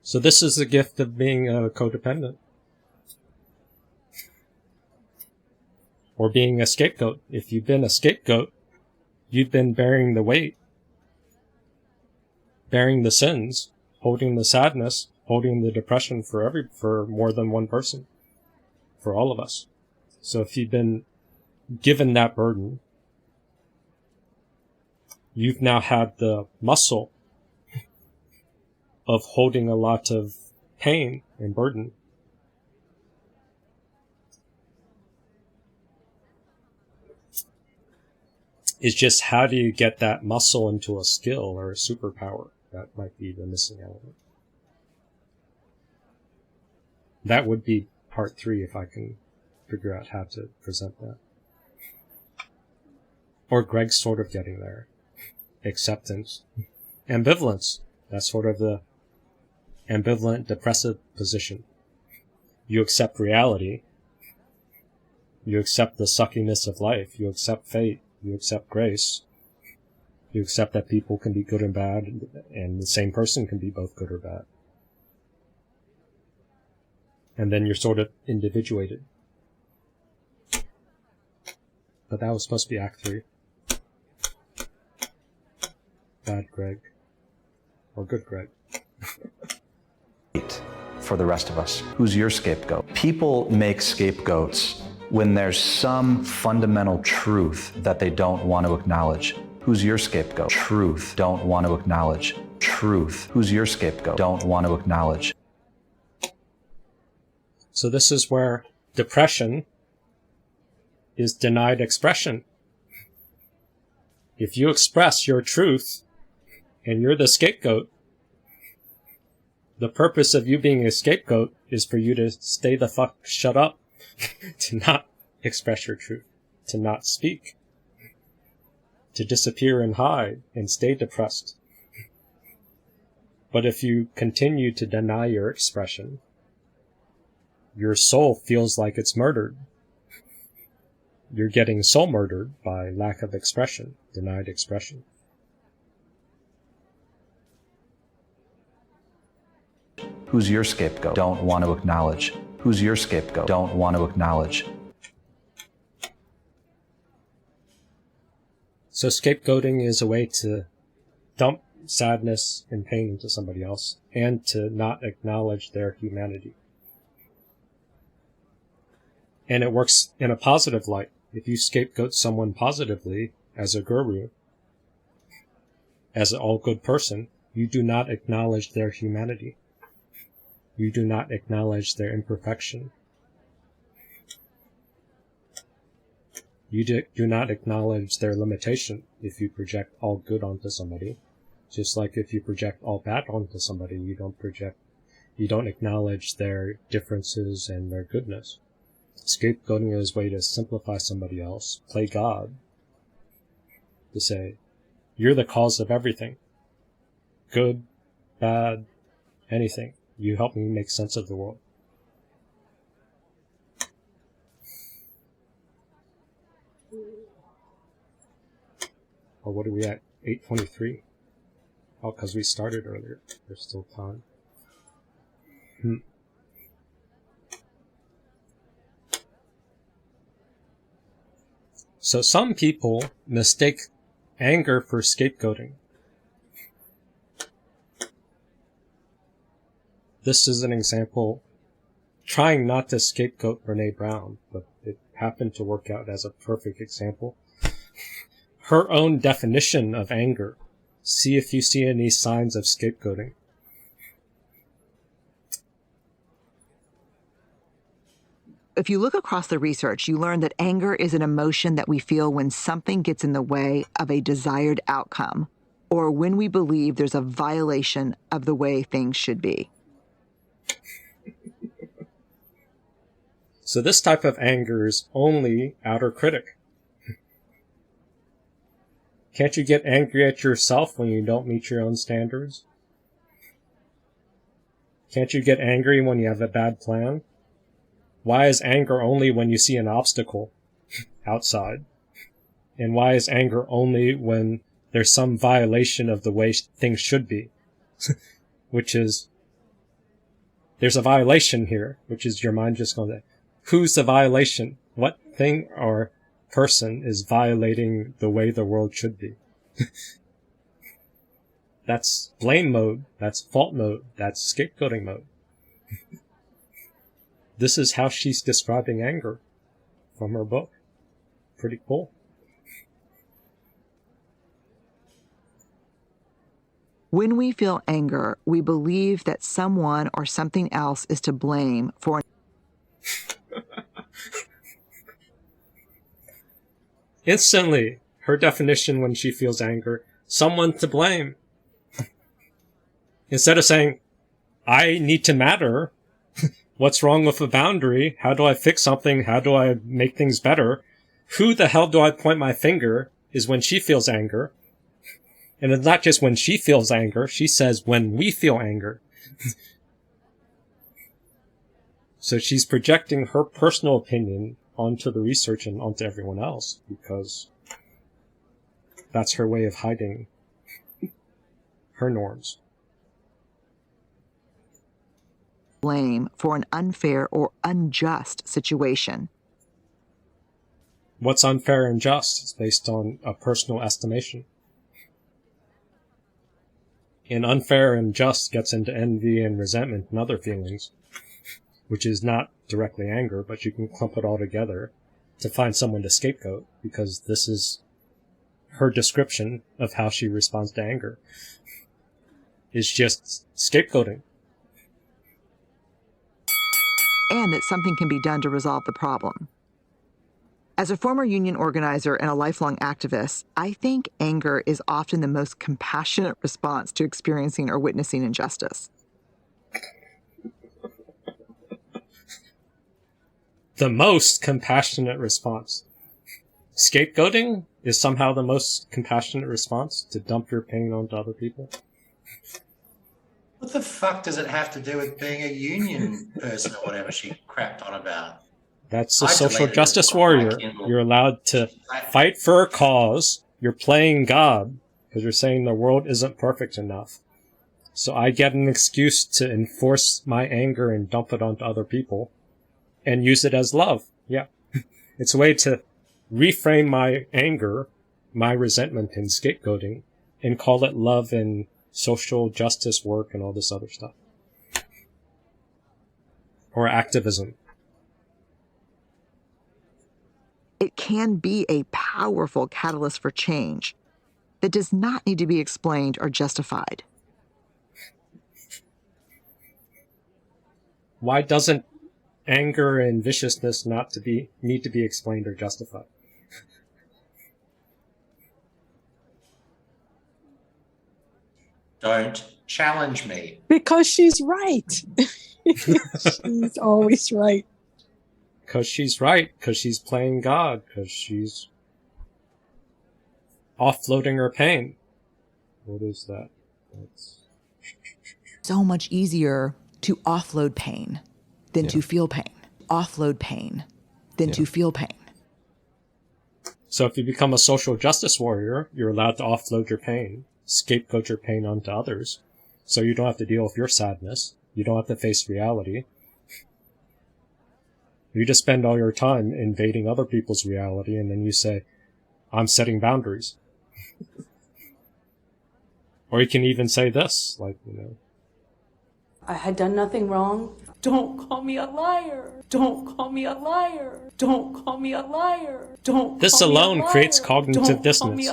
So this is the gift of being a codependent. Or being a scapegoat. If you've been a scapegoat, you've been bearing the weight, bearing the sins, holding the sadness, holding the depression for more than one person, for all of us. So if you've been given that burden, you've now had the muscle of holding a lot of pain and burden. It's just, how do you get that muscle into a skill or a superpower? That might be the missing element. That would be part 3 if I can figure out how to present that. Or Greg's sort of getting there. Acceptance. Ambivalence. That's sort of the ambivalent depressive position. You accept reality. You accept the suckiness of life. You accept fate. You accept grace. You accept that people can be good and bad, and the same person can be both good or bad. And then you're sort of individuated. But that was supposed to be Act 3. Bad Greg. Or good Greg. For the rest of us, who's your scapegoat? People make scapegoats when there's some fundamental truth that they don't want to acknowledge. Who's your scapegoat? Truth. Don't want to acknowledge. Truth. Who's your scapegoat? Don't want to acknowledge. So this is where depression is denied expression. If you express your truth and you're the scapegoat, the purpose of you being a scapegoat is for you to stay the fuck shut up, to not express your truth, to not speak, to disappear and hide and stay depressed. But if you continue to deny your expression, your soul feels like it's murdered. You're getting soul murdered by lack of expression, denied expression. Who's your scapegoat? Don't want to acknowledge. Who's your scapegoat? Don't want to acknowledge. So scapegoating is a way to dump sadness and pain into somebody else and to not acknowledge their humanity. And it works in a positive light. If you scapegoat someone positively as a guru, as an all-good person, you do not acknowledge their humanity. You do not acknowledge their imperfection. You do not acknowledge their limitation if you project all good onto somebody. Just like if you project all bad onto somebody, you don't acknowledge their differences and their goodness. Scapegoating is a way to simplify somebody else, play God, to say, you're the cause of everything. Good, bad, anything. You help me make sense of the world. Oh, what are we at? 8:23. Oh, because we started earlier. There's still time. So some people mistake anger for scapegoating. This is an example, trying not to scapegoat Brene Brown, but it happened to work out as a perfect example. Her own definition of anger. See if you see any signs of scapegoating. If you look across the research, you learn that anger is an emotion that we feel when something gets in the way of a desired outcome, or when we believe there's a violation of the way things should be. So this type of anger is only outer critic. Can't you get angry at yourself when you don't meet your own standards? Can't you get angry when you have a bad plan? Why is anger only when you see an obstacle outside? And why is anger only when there's some violation of the way things should be? Which is, there's a violation here, which is your mind just going to, who's the violation? What thing or person is violating the way the world should be? That's blame mode. That's fault mode. That's scapegoating mode. This is how she's describing anger from her book. Pretty cool. When we feel anger, we believe that someone or something else is to blame for. Instantly, her definition when she feels anger, someone to blame. Instead of saying, I need to matter. What's wrong with a boundary? How do I fix something? How do I make things better? Who the hell do I point my finger is when she feels anger. And it's not just when she feels anger. She says when we feel anger. So she's projecting her personal opinion onto the research and onto everyone else because that's her way of hiding her norms. Blame for an unfair or unjust situation. What's unfair and just is based on a personal estimation. And unfair and just gets into envy and resentment and other feelings, which is not directly anger, but you can clump it all together to find someone to scapegoat, because this is her description of how she responds to anger. It's just scapegoating. And that something can be done to resolve the problem. As a former union organizer and a lifelong activist, I think anger is often the most compassionate response to experiencing or witnessing injustice. The most compassionate response. Scapegoating is somehow the most compassionate response, to dump your pain onto other people. What the fuck does it have to do with being a union person or whatever she crapped on about? That's a social justice warrior. You're allowed to fight for a cause. You're playing God because you're saying the world isn't perfect enough. So I get an excuse to enforce my anger and dump it onto other people and use it as love. Yeah. It's a way to reframe my anger, my resentment and scapegoating, and call it love and social justice work and all this other stuff. Or activism. It can be a powerful catalyst for change that does not need to be explained or justified. Why doesn't anger and viciousness need to be explained or justified? Don't challenge me. Because she's right. She's always right. Because she's right. Because she's playing God. Because she's offloading her pain. What is that? That's... So much easier to offload pain than to feel pain. Offload pain than to feel pain. So if you become a social justice warrior, you're allowed to offload your pain, scapegoat your pain onto others, so you don't have to deal with your sadness. You don't have to face reality. You just spend all your time invading other people's reality, and then you say, I'm setting boundaries. Or you can even say this, like, I had done nothing wrong. Don't call me a liar. Don't call me a liar. Don't call me a liar. Don't. This alone creates cognitive dissonance.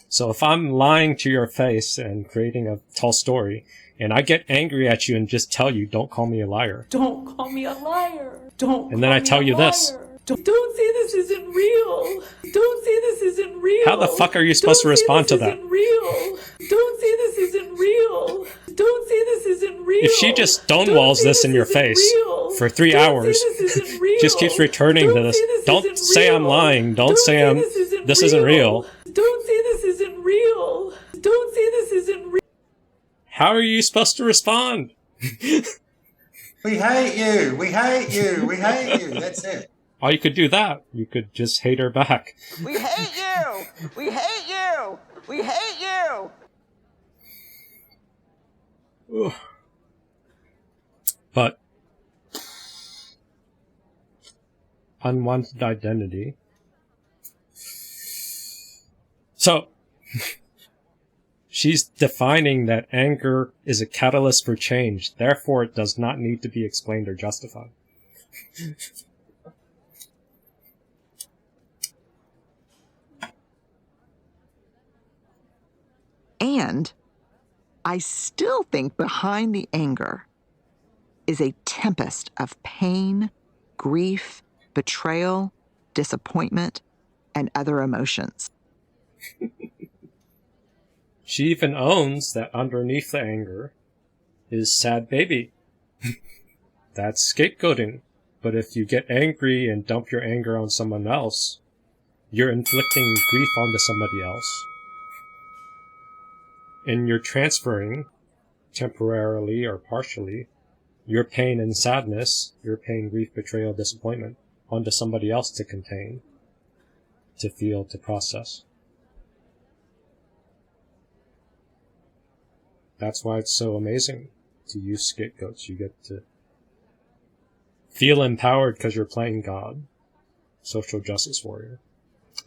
So if I'm lying to your face and creating a tall story, and I get angry at you and just tell you, don't call me a liar. Don't call me a liar. Don't. And then I tell you this. Don't say this isn't real. Don't say this isn't real. How the fuck are you supposed to respond to that? Real. Don't say this isn't real. Don't say this isn't real. If she just stonewalls this in your face for 3 hours, just keeps returning to this, don't say I'm lying. Don't say this isn't real. Don't say this isn't real. Don't say this isn't real. How are you supposed to respond? We hate you. We hate you. We hate you. That's it. Or you could do that. You could just hate her back. We hate you. We hate you. We hate you. Ugh. But unwanted identity. She's defining that anger is a catalyst for change, therefore it does not need to be explained or justified. And I still think behind the anger is a tempest of pain, grief, betrayal, disappointment, and other emotions. She even owns that underneath the anger is sad baby. That's scapegoating. But if you get angry and dump your anger on someone else, you're inflicting grief onto somebody else. And you're transferring, temporarily or partially, your pain and sadness, your pain, grief, betrayal, disappointment, onto somebody else to contain, to feel, to process. That's why it's so amazing to use scapegoats. You get to feel empowered because you're playing God, social justice warrior.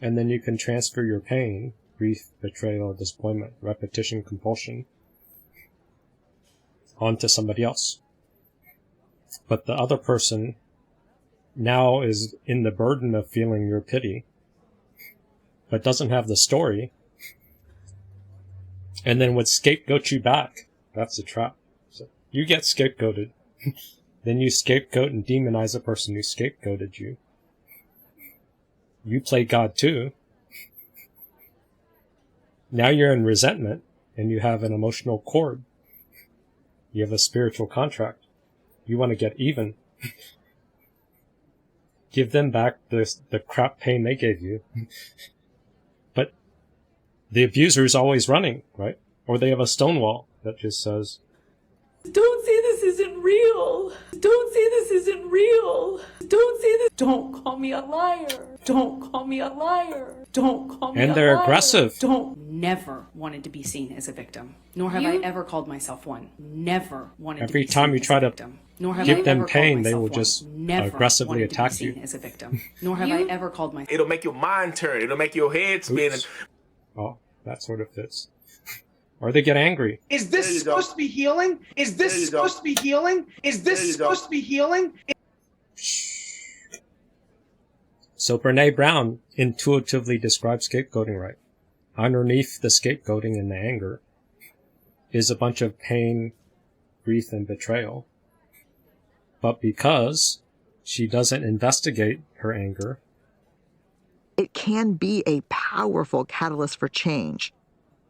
And then you can transfer your pain, grief, betrayal, disappointment, repetition, compulsion, onto somebody else. But the other person now is in the burden of feeling your pity, but doesn't have the story, and then would scapegoat you back. That's a trap. So you get scapegoated. Then you scapegoat and demonize the person who scapegoated you. You play God too. Now you're in resentment, and you have an emotional cord. You have a spiritual contract. You want to get even. Give them back the crap pain they gave you. But the abuser is always running, right? Or they have a stonewall that just says, Don't say this isn't real. Don't say this isn't real. Don't say this. Don't call me a liar. Don't call me a liar. Don't call me a liar. and they're aggressive. Never wanted to be seen as a victim, nor have I ever called myself one. Never wanted Every to be time seen you as try a to victim. Nor have give I them ever called pain, they myself will one. just Never aggressively wanted to be attack seen you. as a victim. Nor have I ever called myself. It'll make your mind turn. It'll make your head spin. Oops. Oh, that sort of fits. Or they get angry. Is this supposed to be healing? Is this supposed to be healing? Is this supposed to be healing? So Brene Brown intuitively describes scapegoating right. Underneath the scapegoating and the anger is a bunch of pain, grief, and betrayal. But because she doesn't investigate her anger, it can be a powerful catalyst for change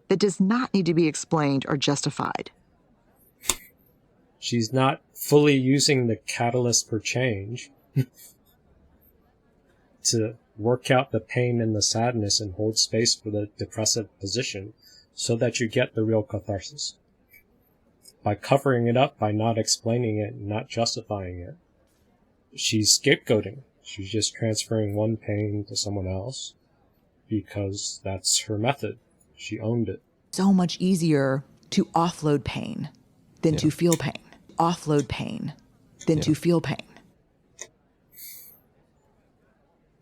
that does not need to be explained or justified. she's not fully using the catalyst for change to work out the pain and the sadness and hold space for the depressive position so that you get the real catharsis. By covering it up, by not explaining it, not justifying it, she's scapegoating. She's just transferring one pain to someone else because that's her method. She owned it. So much easier to offload pain than to feel pain. Offload pain than to feel pain.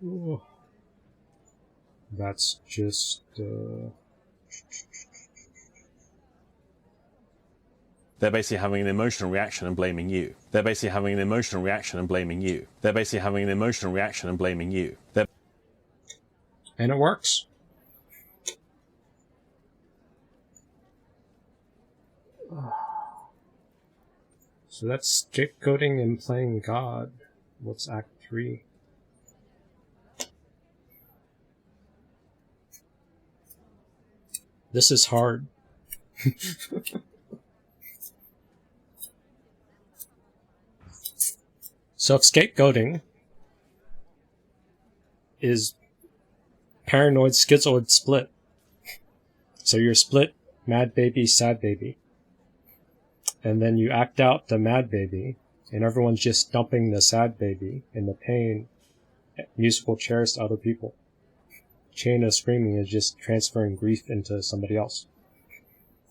Ooh. That's just... They're basically having an emotional reaction and blaming you. They're basically having an emotional reaction and blaming you. They're basically having an emotional reaction and blaming you. And it works. So that's scapegoating and playing God. What's Act 3? This is hard. So if scapegoating is paranoid schizoid split. So you're split, mad baby, sad baby. And then you act out the mad baby, and everyone's just dumping the sad baby and the pain, musical chairs to other people. Chain of screaming is just transferring grief into somebody else.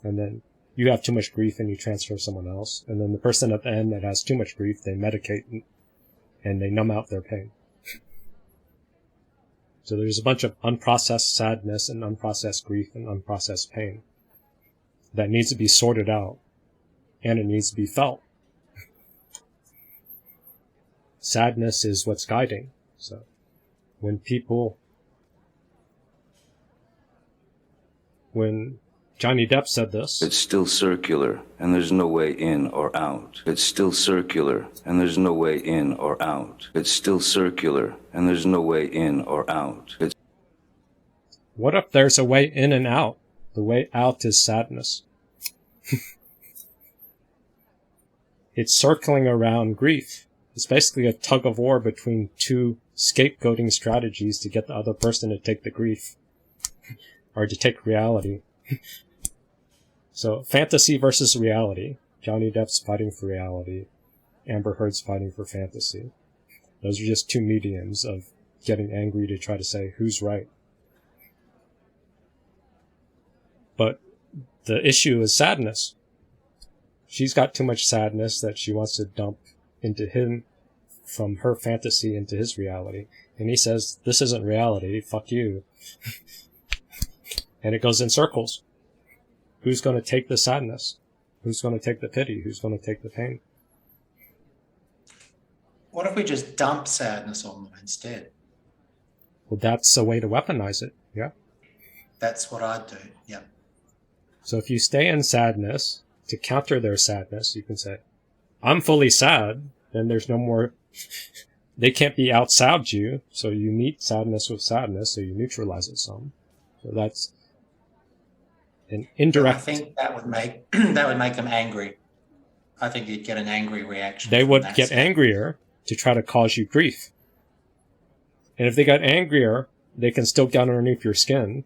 And then you have too much grief and you transfer someone else. And then the person at the end that has too much grief, they medicate and they numb out their pain. So there's a bunch of unprocessed sadness and unprocessed grief and unprocessed pain. that needs to be sorted out, and it needs to be felt. Sadness is what's guiding. So when Johnny Depp said this, it's still circular and there's no way in or out. It's still circular and there's no way in or out. It's still circular and there's no way in or out. What if there's a way in and out? The way out is sadness. It's circling around grief. It's basically a tug of war between two scapegoating strategies to get the other person to take the grief. Or to take reality. So, fantasy versus reality. Johnny Depp's fighting for reality. Amber Heard's fighting for fantasy. Those are just two mediums of getting angry to try to say who's right. But the issue is sadness. She's got too much sadness that she wants to dump into him from her fantasy into his reality. And he says, this isn't reality, fuck you. And it goes in circles. Who's going to take the sadness? Who's going to take the pity? Who's going to take the pain? What if we just dump sadness on them instead? Well, that's a way to weaponize it, yeah. That's what I'd do, yeah. So if you stay in sadness, to counter their sadness, you can say, I'm fully sad, then there's no more... They can't be out-sad you, so you meet sadness with sadness, so you neutralize it some. So that's an indirect... I think that would make them angry. I think you'd get an angry reaction. They would get angrier to try to cause you grief. And if they got angrier, they can still get underneath your skin.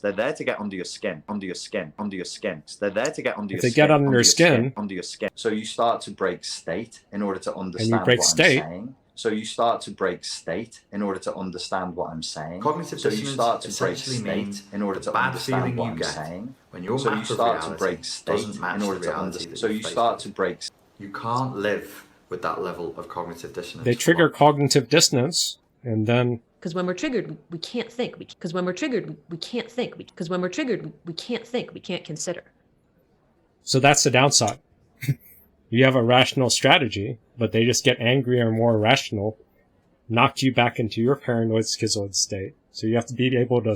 They're there to get under your skin, under your skin, under your skin. They're there to get under your skin. If they get under your skin, under your skin. So you start to break state in order to understand what I'm saying. So you start to break state in order to understand what I'm saying. Cognitive dissonance essentially means in order to understand what I'm saying. When your map of reality doesn't match the reality, so you start to break. You can't live with that level of cognitive dissonance. They trigger cognitive dissonance, and then... Because when we're triggered, we can't think. Because when we're triggered, we can't think. Because when we're triggered, we can't think. We can't consider. So that's the downside. You have a rational strategy, but they just get angrier and more irrational, knock you back into your paranoid schizoid state. So you have to be able to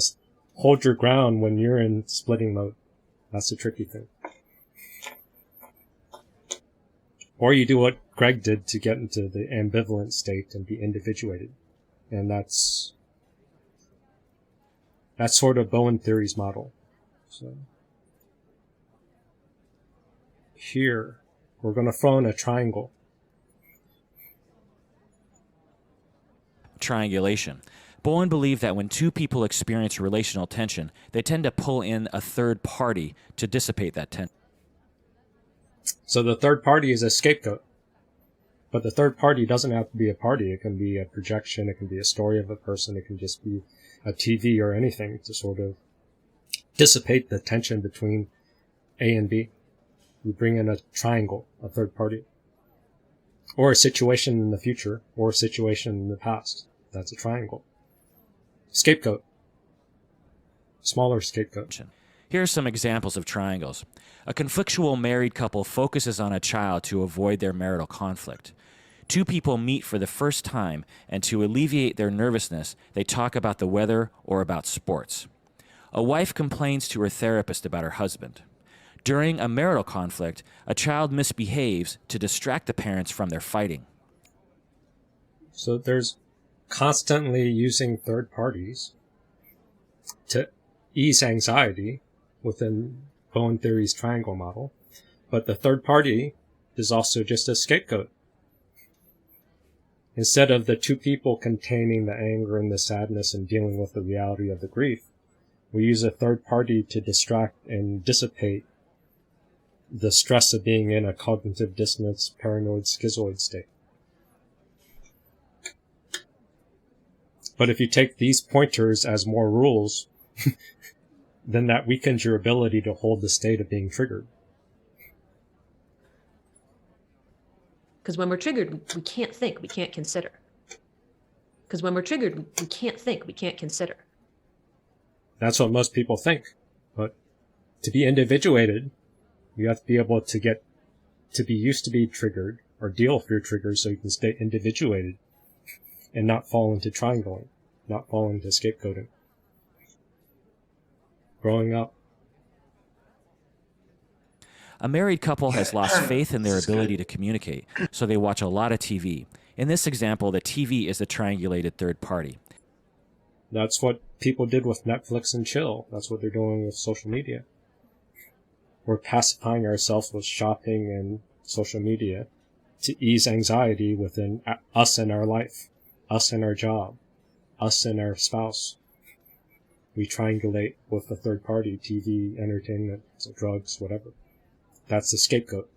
hold your ground when you're in splitting mode. That's the tricky thing. Or you do what Greg did to get into the ambivalent state and be individuated. And that's sort of Bowen Theory's model. So here, we're going to throw in a triangle. Triangulation. Bowen believed that when two people experience relational tension, they tend to pull in a third party to dissipate that tension. So the third party is a scapegoat. But the third party doesn't have to be a party. It can be a projection. It can be a story of a person. It can just be a TV or anything to sort of dissipate the tension between A and B. We bring in a triangle, a third party. Or a situation in the future, or a situation in the past. That's a triangle. Scapegoat. Smaller scapegoat. Here are some examples of triangles. A conflictual married couple focuses on a child to avoid their marital conflict. Two people meet for the first time, and to alleviate their nervousness, they talk about the weather or about sports. A wife complains to her therapist about her husband. During a marital conflict, a child misbehaves to distract the parents from their fighting. So there's constantly using third parties to ease anxiety within Bowen Theory's triangle model, but the third party is also just a scapegoat. Instead of the two people containing the anger and the sadness and dealing with the reality of the grief, we use a third party to distract and dissipate the stress of being in a cognitive dissonance, paranoid, schizoid state. But if you take these pointers as more rules, then that weakens your ability to hold the state of being triggered. Because when we're triggered, we can't think. We can't consider. Because when we're triggered, we can't think. We can't consider. That's what most people think. But to be individuated, you have to be able to get to be used to be triggered or deal with your triggers so you can stay individuated and not fall into triangling, not fall into scapegoating. Growing up. A married couple has lost faith in their ability to communicate, so they watch a lot of TV. In this example, the TV is a triangulated third party. That's what people did with Netflix and chill. That's what they're doing with social media. We're pacifying ourselves with shopping and social media to ease anxiety within us and our life, us and our job, us and our spouse. We triangulate with the third party, TV, entertainment, drugs, whatever. That's the scapegoat.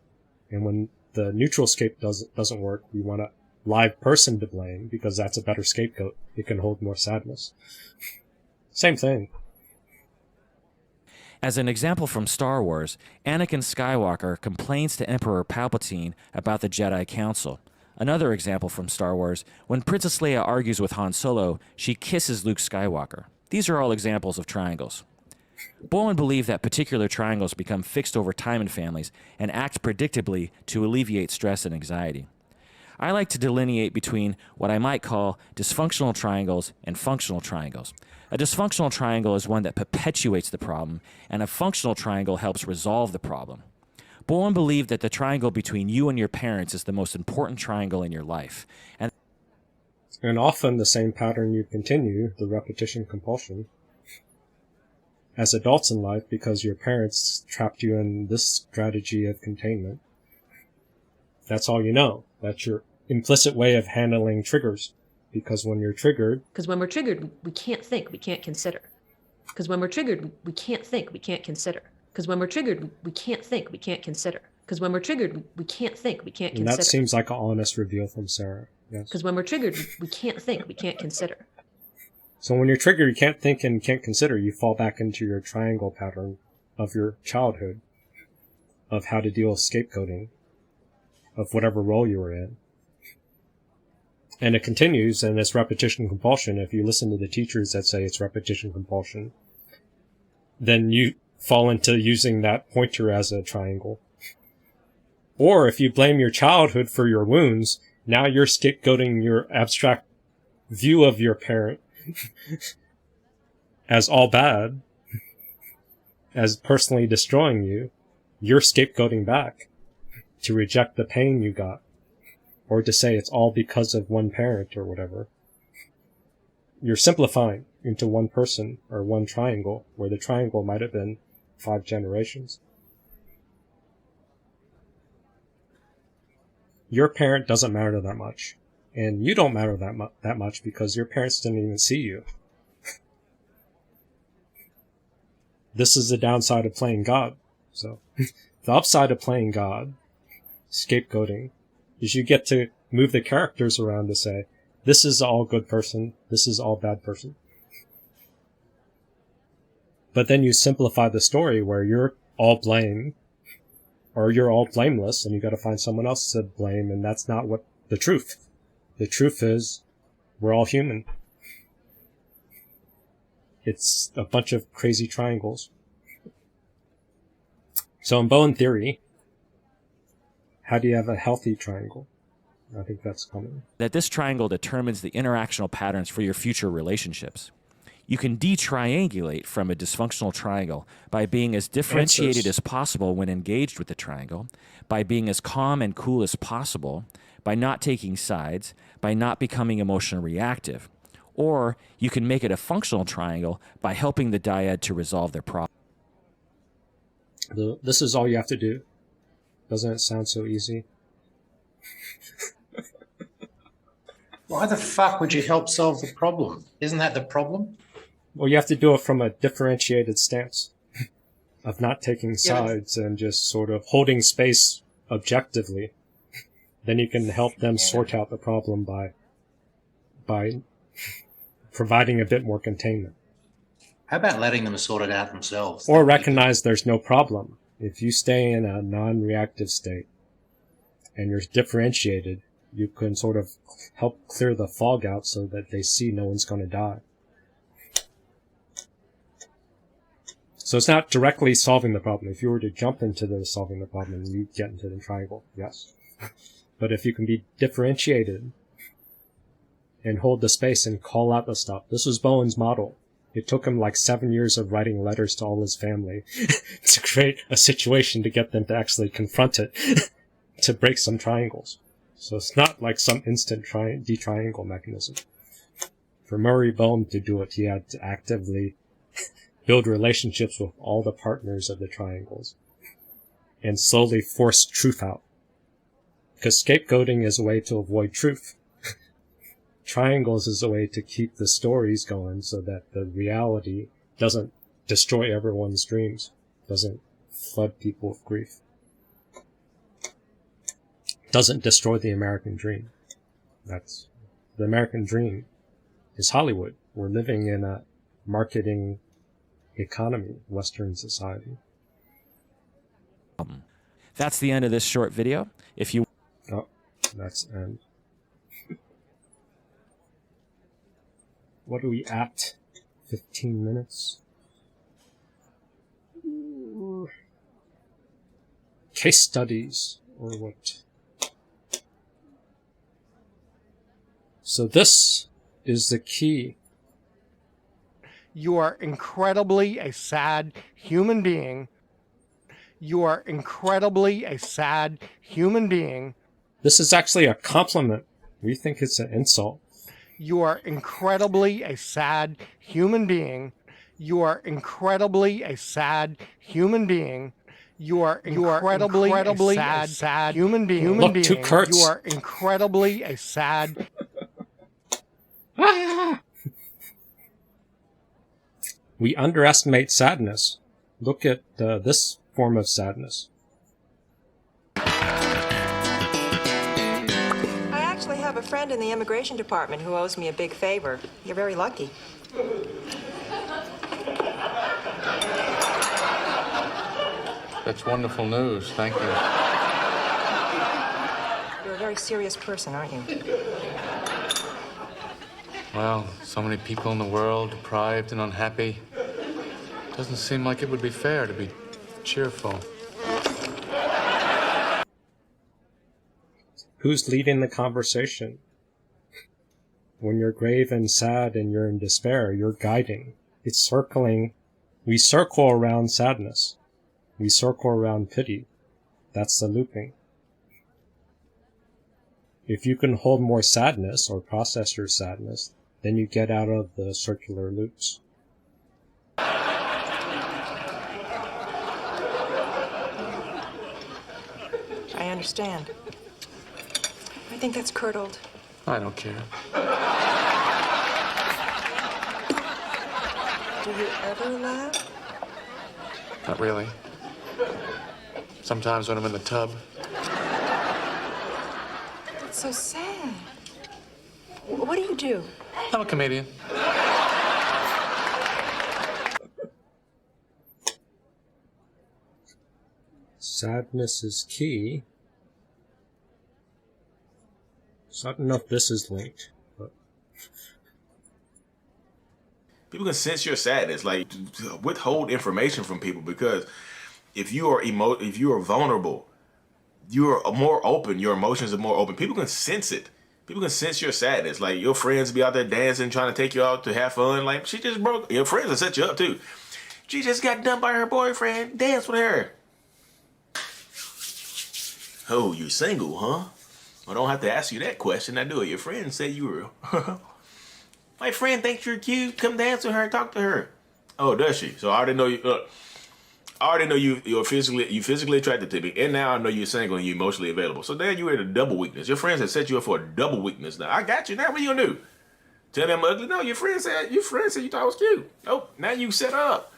And when the neutral scapegoat doesn't work, we want a live person to blame because that's a better scapegoat. It can hold more sadness. Same thing. As an example from Star Wars, Anakin Skywalker complains to Emperor Palpatine about the Jedi Council. Another example from Star Wars, when Princess Leia argues with Han Solo, she kisses Luke Skywalker. These are all examples of triangles. Bowen believed that particular triangles become fixed over time in families and act predictably to alleviate stress and anxiety. I like to delineate between what I might call dysfunctional triangles and functional triangles. A dysfunctional triangle is one that perpetuates the problem, and a functional triangle helps resolve the problem. Bowen believed that the triangle between you and your parents is the most important triangle in your life. And often the same pattern you continue, the repetition compulsion, as adults in life because your parents trapped you in this strategy of containment. That's all you know. That's your implicit way of handling triggers. Because when you're triggered... Because when we're triggered, we can't think, we can't consider. Because when we're triggered, we can't think, we can't consider. Because when we're triggered, we can't think, we can't consider. Because when we're triggered, we can't think, we can't consider. And that seems like an honest reveal from Sarah. Yes. Because when we're triggered, we can't think, we can't consider. So when you're triggered, you can't think and can't consider. You fall back into your triangle pattern of your childhood, of how to deal with scapegoating, of whatever role you were in. And it continues, and it's repetition compulsion. If you listen to the teachers that say it's repetition compulsion, then you fall into using that pointer as a triangle. Or if you blame your childhood for your wounds, now you're scapegoating your abstract view of your parent as all bad, as personally destroying you. You're scapegoating back to reject the pain you got, or to say it's all because of one parent or whatever. You're simplifying into one person or one triangle, where the triangle might have been 5 generations. Your parent doesn't matter that much, and you don't matter that much because your parents didn't even see you. This is the downside of playing God. So, the upside of playing God, scapegoating, is you get to move the characters around to say, this is all good person, this is all bad person. But then you simplify the story where you're all blame, or you're all blameless, and you gotta find someone else to blame, and that's not what the truth. The truth is, we're all human. It's a bunch of crazy triangles. So in Bowen theory, how do you have a healthy triangle? I think that's common. That this triangle determines the interactional patterns for your future relationships. You can detriangulate from a dysfunctional triangle by being as differentiated as possible when engaged with the triangle, by being as calm and cool as possible, by not taking sides, by not becoming emotionally reactive. Or you can make it a functional triangle by helping the dyad to resolve their problem. This is all you have to do. Doesn't it sound so easy? Why the fuck would you help solve the problem? Isn't that the problem? Well, you have to do it from a differentiated stance of not taking sides and just sort of holding space objectively. Then you can help them sort out the problem by providing a bit more containment. How about letting them sort it out themselves? Or recognize there's no problem. If you stay in a non-reactive state and you're differentiated, you can sort of help clear the fog out so that they see no one's going to die. So it's not directly solving the problem. If you were to jump into the solving the problem, you get into the triangle, yes. But if you can be differentiated and hold the space and call out the stuff. This was Bowen's model. It took him like 7 years of writing letters to all his family to create a situation to get them to actually confront it, to break some triangles. So it's not like some instant detriangle mechanism. For Murray Bowen to do it, he had to actively build relationships with all the partners of the triangles and slowly force truth out. Because scapegoating is a way to avoid truth. Triangles is a way to keep the stories going so that the reality doesn't destroy everyone's dreams, doesn't flood people with grief, doesn't destroy the American dream. That's the American dream is Hollywood. We're living in a marketing economy, Western society. That's the end of this short video. If you that's end. What are we at? 15 minutes. Case studies, or what? So this is the key. You are incredibly a sad human being. You are incredibly a sad human being. This is actually a compliment. We think it's an insult. You are incredibly a sad human being. You are incredibly a sad human being. You are incredibly a sad human being. Look, 2 Kurtz. You are incredibly a sad. We underestimate sadness. Look at this form of sadness. I actually have a friend in the immigration department who owes me a big favor. You're very lucky. That's wonderful news. Thank you. You're a very serious person, aren't you? Well, so many people in the world, deprived and unhappy. Doesn't seem like it would be fair to be cheerful. Who's leading the conversation? When you're grave and sad and you're in despair, you're guiding. It's circling. We circle around sadness. We circle around pity. That's the looping. If you can hold more sadness or process your sadness, then you get out of the circular loops. I understand. I think that's curdled. I don't care. Do you ever laugh? Not really. Sometimes when I'm in the tub. It's so sad. What do you do? I'm a comedian. Sadness is key. So I don't know if this is linked, but People can sense your sadness. Like, withhold information from people, because if you are if you are vulnerable, you are more open. Your emotions are more open. People can sense it. People can sense your sadness. Like, your friends be out there dancing, trying to take you out to have fun. Like, she just broke. Your friends will set you up too. She just got dumped by her boyfriend. Dance with her. Oh, you're single, huh? I don't have to ask you that question. I do it. Your friend said you were. My friend thinks you're cute. Come dance with her and talk to her. Oh, does she? So I already know you. I already know you're physically attracted to me, and now I know you're single and you're emotionally available. So there you are at a double weakness. Your friends have set you up for a double weakness. Now I got you. Now what you gonna do? Tell me I'm ugly? No, your friend said you thought I was cute. Oh, now you set up.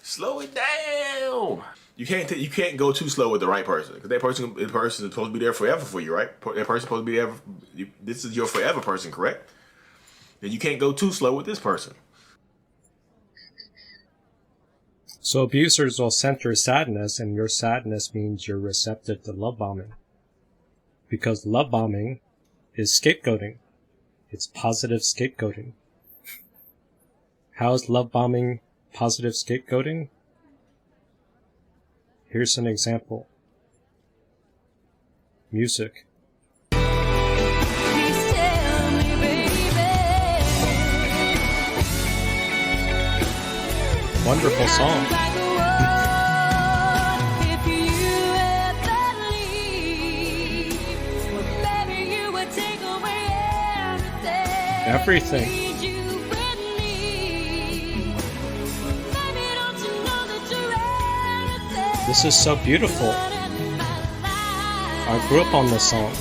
Slow it down. You can't go too slow with the right person, because the person is supposed to be there forever for you, right? That person's supposed to be there. This is your forever person, correct? Then you can't go too slow with this person. so abusers will center sadness, and your sadness means you're receptive to love bombing. Because love bombing is scapegoating. It's positive scapegoating. How is love bombing positive scapegoating? Here's an example. Music. Wonderful song. Everything. This is so beautiful. I grew up on this song.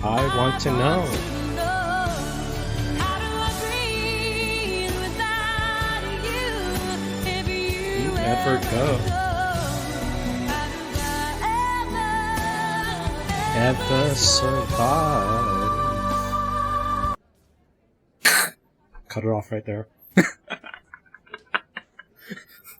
I want to know. You never go. Ever survive. Cut it off right there.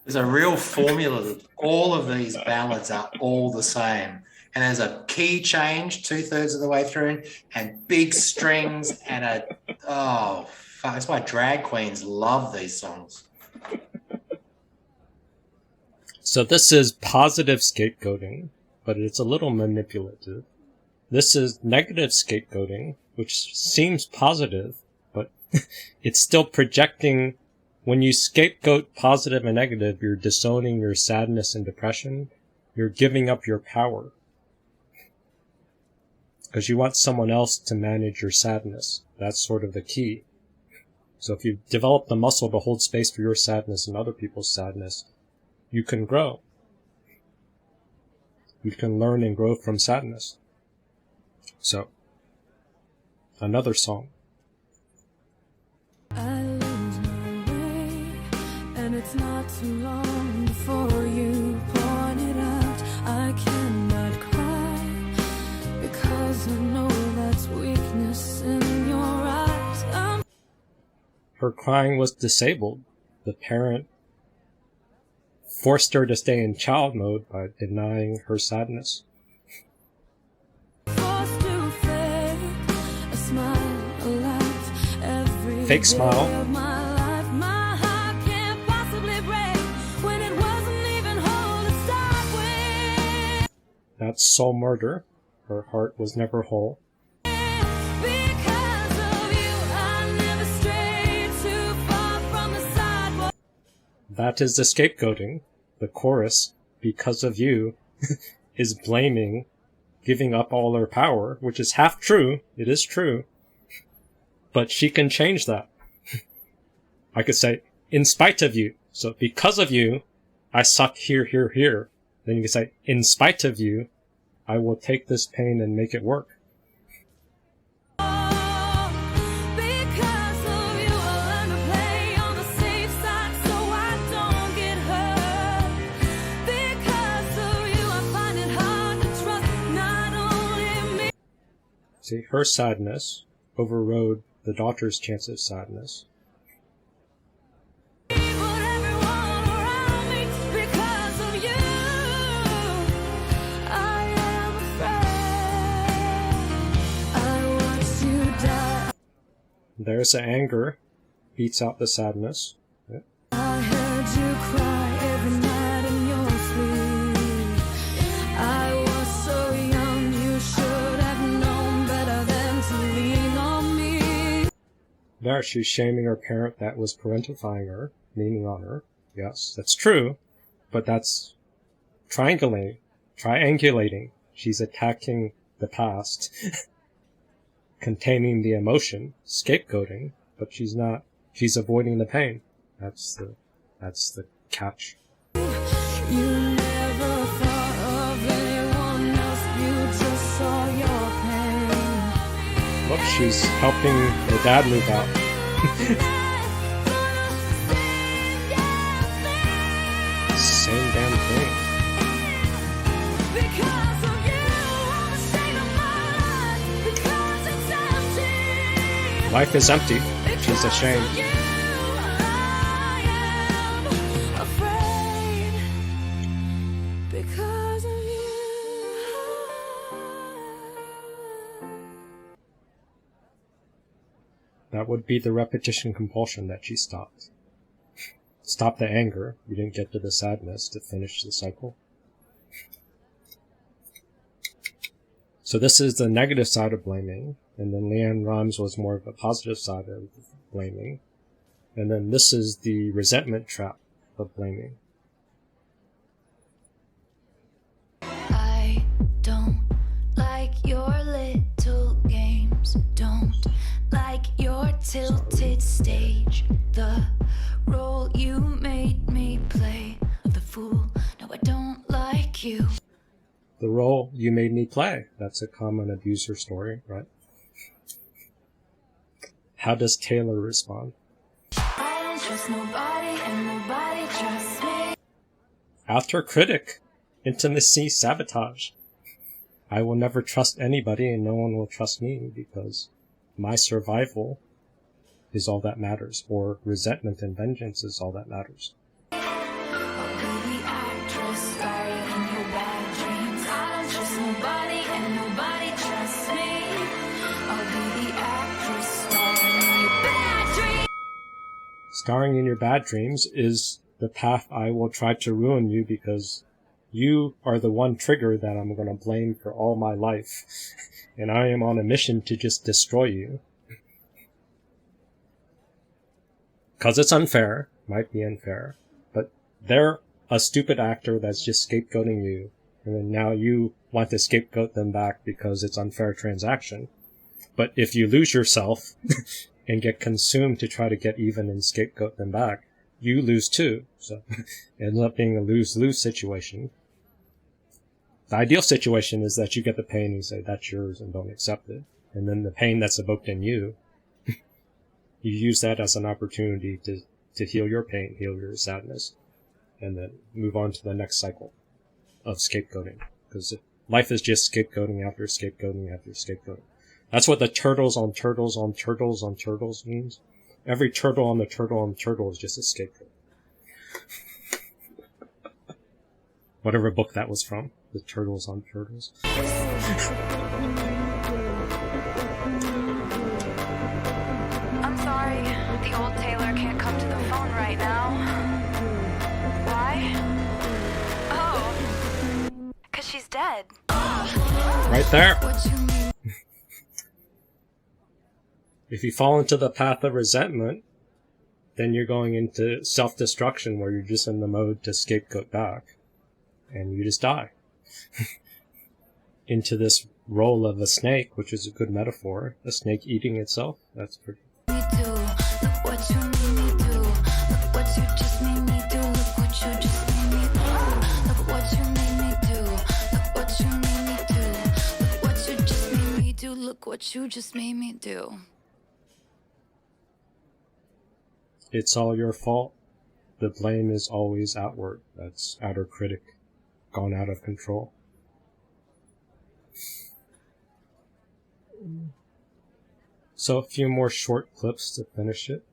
There's a real formula that all of these ballads are all the same. And there's a key change 2/3 of the way through, and big strings, and oh, fuck. That's why drag queens love these songs. So this is positive scapegoating, but it's a little manipulative. This is negative scapegoating, which seems positive, but it's still projecting. When you scapegoat positive and negative, you're disowning your sadness and depression. You're giving up your power. Because you want someone else to manage your sadness. That's sort of the key. So if you develop the muscle to hold space for your sadness and other people's sadness, you can grow. You can learn and grow from sadness. So, another song. I lose my way, and it's not too long before you point it out. I cannot cry because I know that's weakness in your eyes. Her crying was disabled. The parent forced her to stay in child mode by denying her sadness. Fake smile. That's soul murder. Her heart was never whole. That is the scapegoating. The chorus, because of you, is blaming, giving up all her power, which is half true. It is true. But she can change that. I could say, in spite of you. So because of you, I suck here, here, here. Then you can say, in spite of you, I will take this pain and make it work. See, her sadness overrode the daughter's chance of sadness. There's the anger, beats out the sadness. Yeah. I heard you cry every night in your sleep. I was so young, you should have known better than to lean on me. There, she's shaming her parent that was parentifying her, leaning on her. Yes, that's true, but that's triangulating. She's attacking the past. Containing the emotion, scapegoating, but she's avoiding the pain. That's the catch. You never thought of anyone else, you just saw your pain. Look, she's helping her dad move out. Same damn thing. Life is empty. She's ashamed. That would be the repetition compulsion that she stopped. Stop the anger. You didn't get to the sadness to finish the cycle. So this is the negative side of blaming. And then Leanne Rimes was more of a positive side of blaming. And then this is the resentment trap of blaming. I don't like your little games. Don't like your tilted stage. The role you made me play of the fool. No, I don't like you. The role you made me play. That's a common abuser story, right? How does Taylor respond? I don't trust nobody and nobody trusts me. After critic, intimacy sabotage. I will never trust anybody and no one will trust me because my survival is all that matters, or resentment and vengeance is all that matters. Starring in your bad dreams is the path I will try to ruin you because you are the one trigger that I'm going to blame for all my life. And I am on a mission to just destroy you. Because it's unfair. Might be unfair. But they're a stupid actor that's just scapegoating you. And then now you want to scapegoat them back because it's unfair transaction. But if you lose yourself and get consumed to try to get even and scapegoat them back, you lose too. So it ends up being a lose-lose situation. The ideal situation is that you get the pain and say, that's yours, and don't accept it. And then the pain that's evoked in you, you use that as an opportunity to heal your pain, heal your sadness, and then move on to the next cycle of scapegoating. Because life is just scapegoating after scapegoating after scapegoating. That's what the turtles on turtles on turtles on turtles means. Every turtle on the turtle on the turtle is just a scapegoat. Whatever book that was from. The turtles on turtles. I'm sorry, the old Taylor can't come to the phone right now. Why? Oh, 'cause she's dead. Right there. If you fall into the path of resentment, then you're going into self-destruction where you're just in the mode to scapegoat back. And you just die. Into this role of a snake, which is a good metaphor. A snake eating itself. That's pretty. Look what you just made me do. It's all your fault. The blame is always outward. That's outer critic. Gone out of control. So a few more short clips to finish it.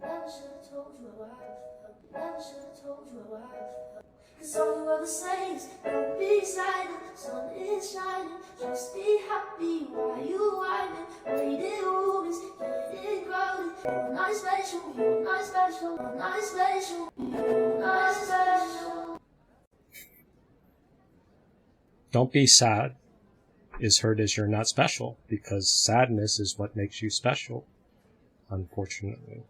Cause all you ever say is don't be silent, sun is shining, just be happy while you whining. Waiting room is getting crowded. You're not special, you're not special, you're not special, you're not special. Don't be sad is heard as you're not special, because sadness is what makes you special, unfortunately.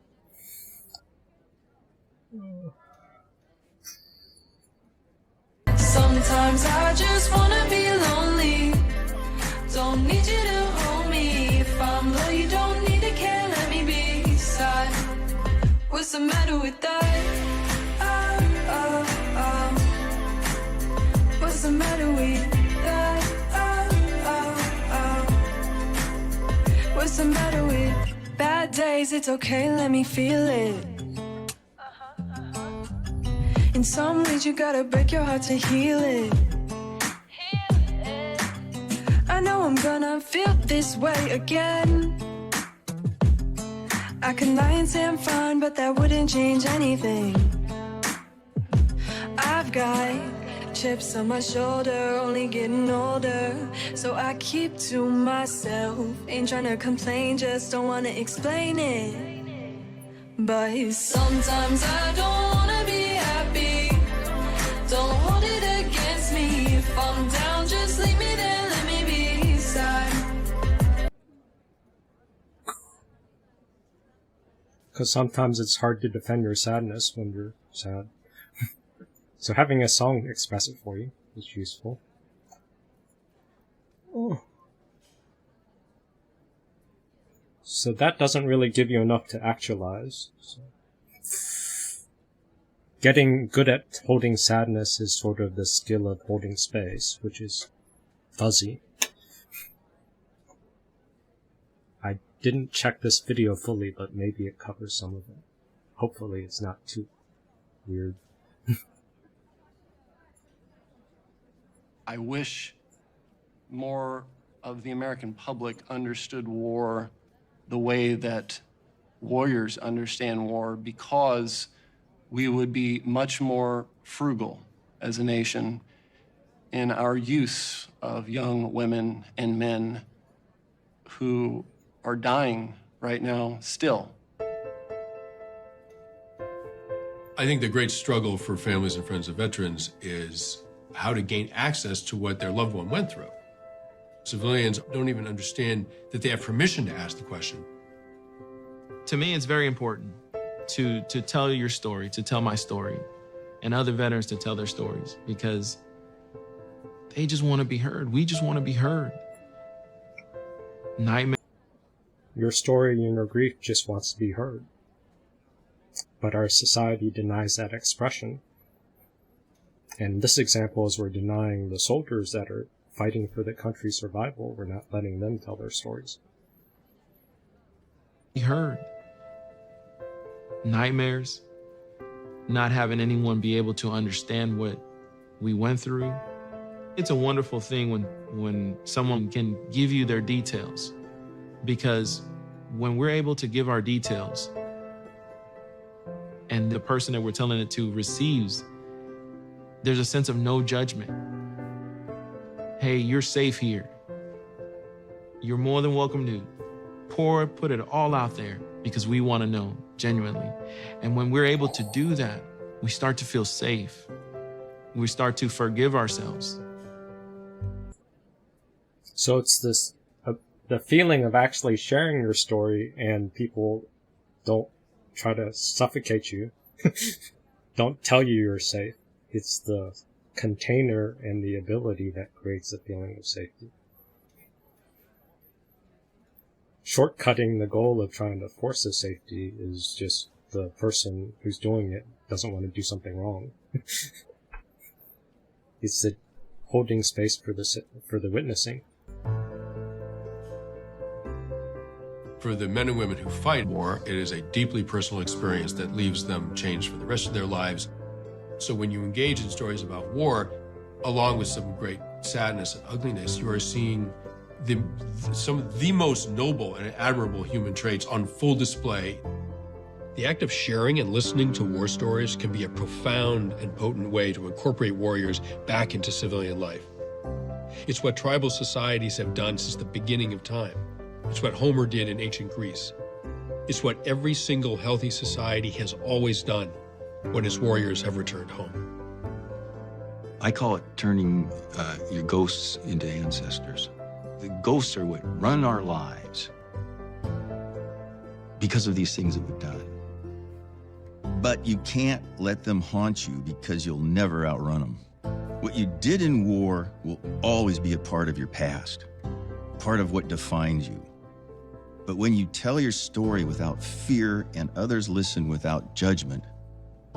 Sometimes I just wanna be lonely. Don't need you to hold me. If I'm low, you don't need to care. Let me be sad. What's the matter with that? What's the matter with that? What's the matter with bad days? It's okay, let me feel it. In some ways you gotta break your heart to heal it. I know I'm gonna feel this way again. I can lie and say I'm fine, but that wouldn't change anything. I've got chips on my shoulder, only getting older. So I keep to myself. Ain't trying to complain, just don't wanna explain it. But sometimes I don't wanna be happy. Don't hold it against me. If I'm down, just leave me there, let me be sad. Because sometimes it's hard to defend your sadness when you're sad. So having a song express it for you is useful. Oh. So that doesn't really give you enough to actualize. So. Getting good at holding sadness is sort of the skill of holding space, which is fuzzy. I didn't check this video fully, but maybe it covers some of it. Hopefully it's not too weird. I wish more of the American public understood war the way that warriors understand war, because we would be much more frugal as a nation in our use of young women and men who are dying right now still. I think the great struggle for families and friends of veterans is how to gain access to what their loved one went through. Civilians don't even understand that they have permission to ask the question. To me, it's very important to tell your story, to tell my story, and other veterans to tell their stories, because they just want to be heard. We just want to be heard. Nightmare. Your story and your grief just wants to be heard. But our society denies that expression. And this example is we're denying the soldiers that are fighting for the country's survival. We're not letting them tell their stories. Be heard. Nightmares. Not having anyone be able to understand what we went through. It's a wonderful thing when someone can give you their details. Because when we're able to give our details and the person that we're telling it to receives, there's a sense of no judgment. Hey, you're safe here. You're more than welcome to put it all out there, because we want to know genuinely. And when we're able to do that, we start to feel safe. We start to forgive ourselves. So it's this, the feeling of actually sharing your story, and people don't try to suffocate you, don't tell you you're safe. It's the container and the ability that creates a feeling of safety. Shortcutting the goal of trying to force the safety is just the person who's doing it doesn't want to do something wrong. It's the holding space for the witnessing. For the men and women who fight war, it is a deeply personal experience that leaves them changed for the rest of their lives. So when you engage in stories about war, along with some great sadness and ugliness, you are seeing some of the most noble and admirable human traits on full display. The act of sharing and listening to war stories can be a profound and potent way to incorporate warriors back into civilian life. It's what tribal societies have done since the beginning of time. It's what Homer did in ancient Greece. It's what every single healthy society has always done when its warriors have returned home. I call it turning your ghosts into ancestors. The ghosts are what run our lives because of these things that we've done. But you can't let them haunt you, because you'll never outrun them. What you did in war will always be a part of your past, part of what defines you. But when you tell your story without fear and others listen without judgment,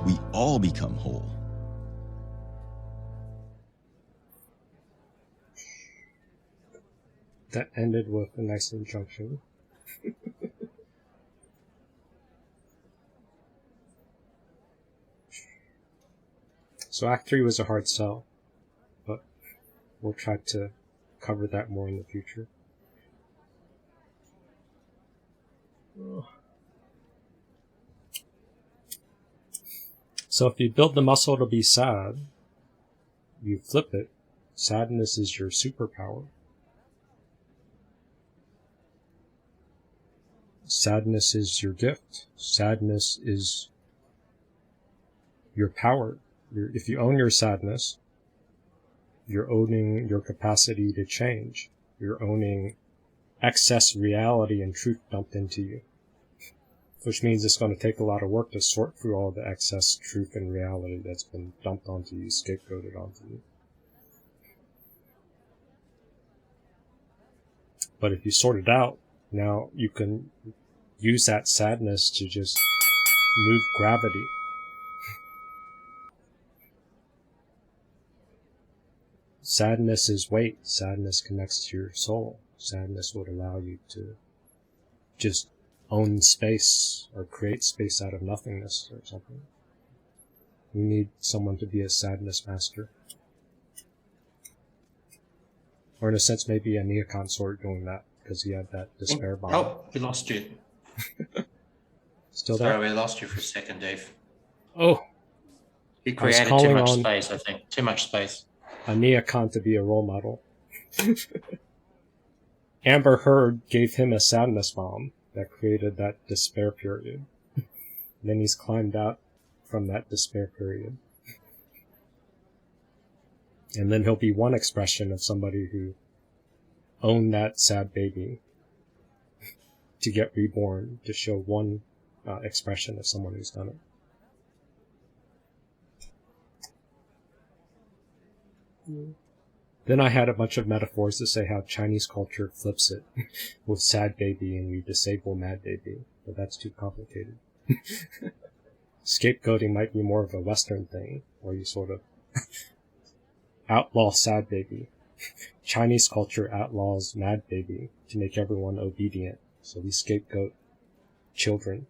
we all become whole. That ended with a nice injunction. So Act 3 was a hard sell, but we'll try to cover that more in the future. So if you build the muscle to be sad, you flip it, sadness is your superpower. Sadness is your gift. Sadness is your power. If you own your sadness, you're owning your capacity to change. You're owning excess reality and truth dumped into you. Which means it's going to take a lot of work to sort through all the excess truth and reality that's been dumped onto you, scapegoated onto you. But if you sort it out, now you can use that sadness to just move gravity. Sadness is weight. Sadness connects to your soul. Sadness would allow you to just own space or create space out of nothingness or something. You need someone to be a sadness master. Or in a sense, maybe a Nia consort doing that, because he had that despair bomb. Oh, we lost you. Still there? Sorry, we lost you for a second, Dave. Oh. You created too much space, I think. Too much space. A Nia Khan to be a role model. Amber Heard gave him a sadness bomb that created that despair period. Then he's climbed out from that despair period. And then he'll be one expression of somebody who owned that sad baby to get reborn, to show one expression of someone who's done it. Then I had a bunch of metaphors to say how Chinese culture flips it with sad baby and we disable mad baby, but that's too complicated. Scapegoating might be more of a Western thing, where you sort of outlaw sad baby. Chinese culture outlaws mad baby to make everyone obedient, so we scapegoat children.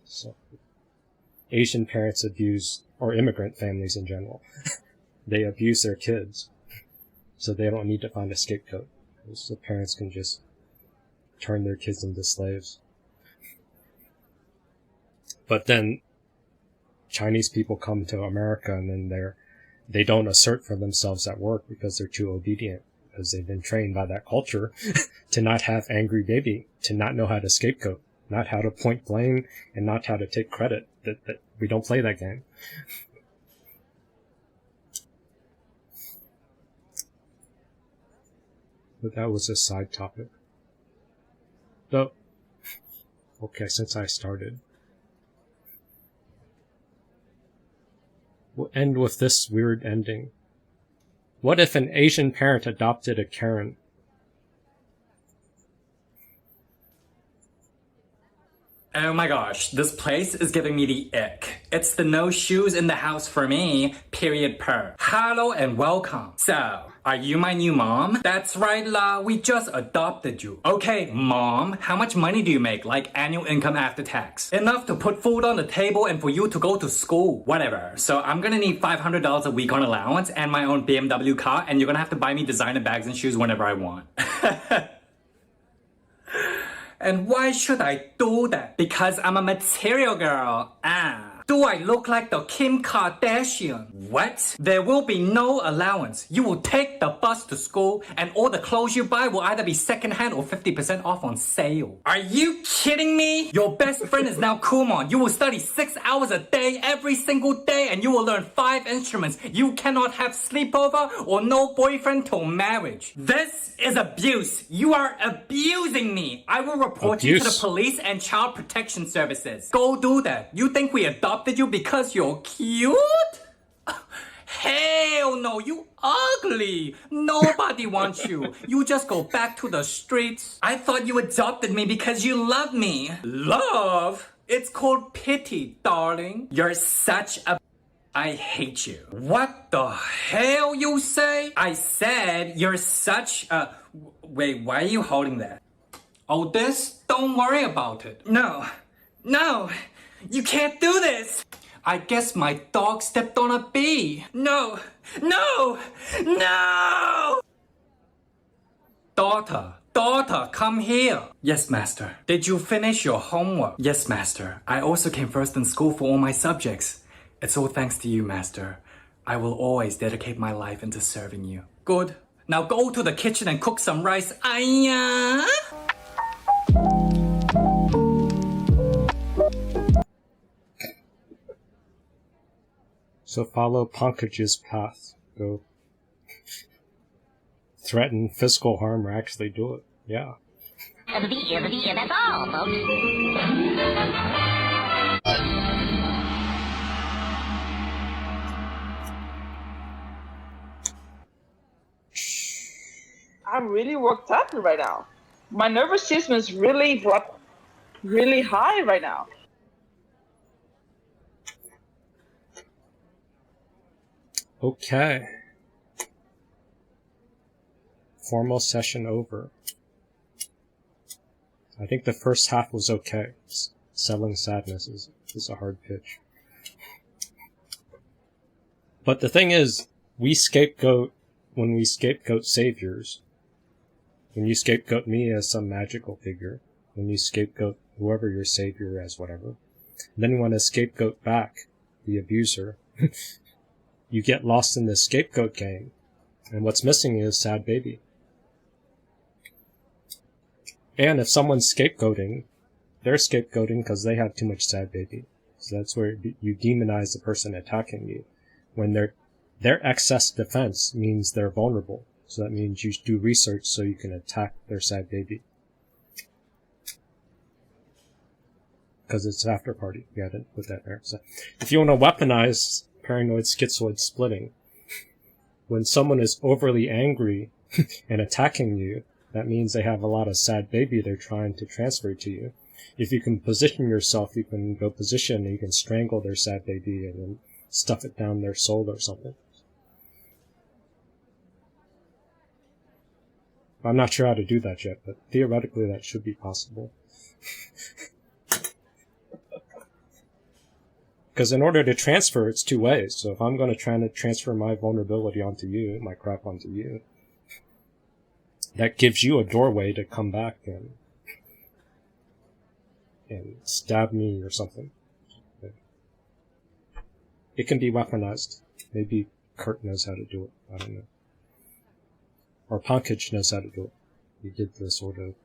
So, Asian parents abuse, or immigrant families in general, they abuse their kids, so they don't need to find a scapegoat. So parents can just turn their kids into slaves. But then Chinese people come to America and then they don't assert for themselves at work because they're too obedient, because they've been trained by that culture to not have angry baby, to not know how to scapegoat, not how to point blame, and not how to take credit. That we don't play that game. But that was a side topic. So, okay, since I started, we'll end with this weird ending. What if an Asian parent adopted a Karen? Oh my gosh, this place is giving me the ick. It's the no shoes in the house for me, period per. Hello and welcome. So, are you my new mom? That's right la, we just adopted you. Okay, mom, how much money do you make, like annual income after tax? Enough to put food on the table and for you to go to school. Whatever, so I'm gonna need $500 a week on allowance and my own BMW car, and you're gonna have to buy me designer bags and shoes whenever I want. And why should I do that? Because I'm a material girl. Do I look like the Kim Kardashian? What? There will be no allowance. You will take the bus to school and all the clothes you buy will either be secondhand or 50% off on sale. Are you kidding me? Your best friend is now Kumon. You will study 6 hours a day every single day and you will learn 5 instruments. You cannot have sleepover or no boyfriend till marriage. This is abuse. You are abusing me. I will report you to the police and child protection services. Go do that. You think we adopted you because you're cute? Hell no, you ugly. Nobody wants you. You just go back to the streets. I thought you adopted me because you love me. Love? It's called pity, darling. You're such a... I hate you. What the hell you say? I said you're such a... Wait, why are you holding that? Oh, this? Don't worry about it. No. No. You can't do this! I guess my dog stepped on a bee. No! No! No! Daughter, come here. Yes, master. Did you finish your homework? Yes, master. I also came first in school for all my subjects. It's all thanks to you, master. I will always dedicate my life into serving you. Good. Now go to the kitchen and cook some rice. Aya! So follow Pankaj's path. Go threaten physical harm or actually do it. Yeah. That's all, folks. I'm really worked up right now. My nervous system is really high right now. Okay. Formal session over. I think the first half was okay. Selling sadness is a hard pitch. But the thing is, we scapegoat when we scapegoat saviors. When you scapegoat me as some magical figure, when you scapegoat whoever your savior as whatever, then you want to scapegoat back the abuser. You get lost in the scapegoat game, and what's missing is sad baby. And if someone's scapegoating, they're scapegoating because they have too much sad baby. So that's where you demonize the person attacking you. When their excess defense means they're vulnerable. So that means you do research so you can attack their sad baby. Because it's after party. You gotta put that there. So if you want to weaponize paranoid schizoid splitting, when someone is overly angry and attacking you, that means they have a lot of sad baby they're trying to transfer to you. If you can position yourself, you can go position and you can strangle their sad baby and then stuff it down their soul or something. I'm not sure how to do that yet, but theoretically that should be possible. Because in order to transfer, it's two ways. So if I'm going to try to transfer my vulnerability onto you, my crap onto you, that gives you a doorway to come back and stab me or something. It can be weaponized. Maybe Kurt knows how to do it. I don't know. Or Pankaj knows how to do it. He did the sort of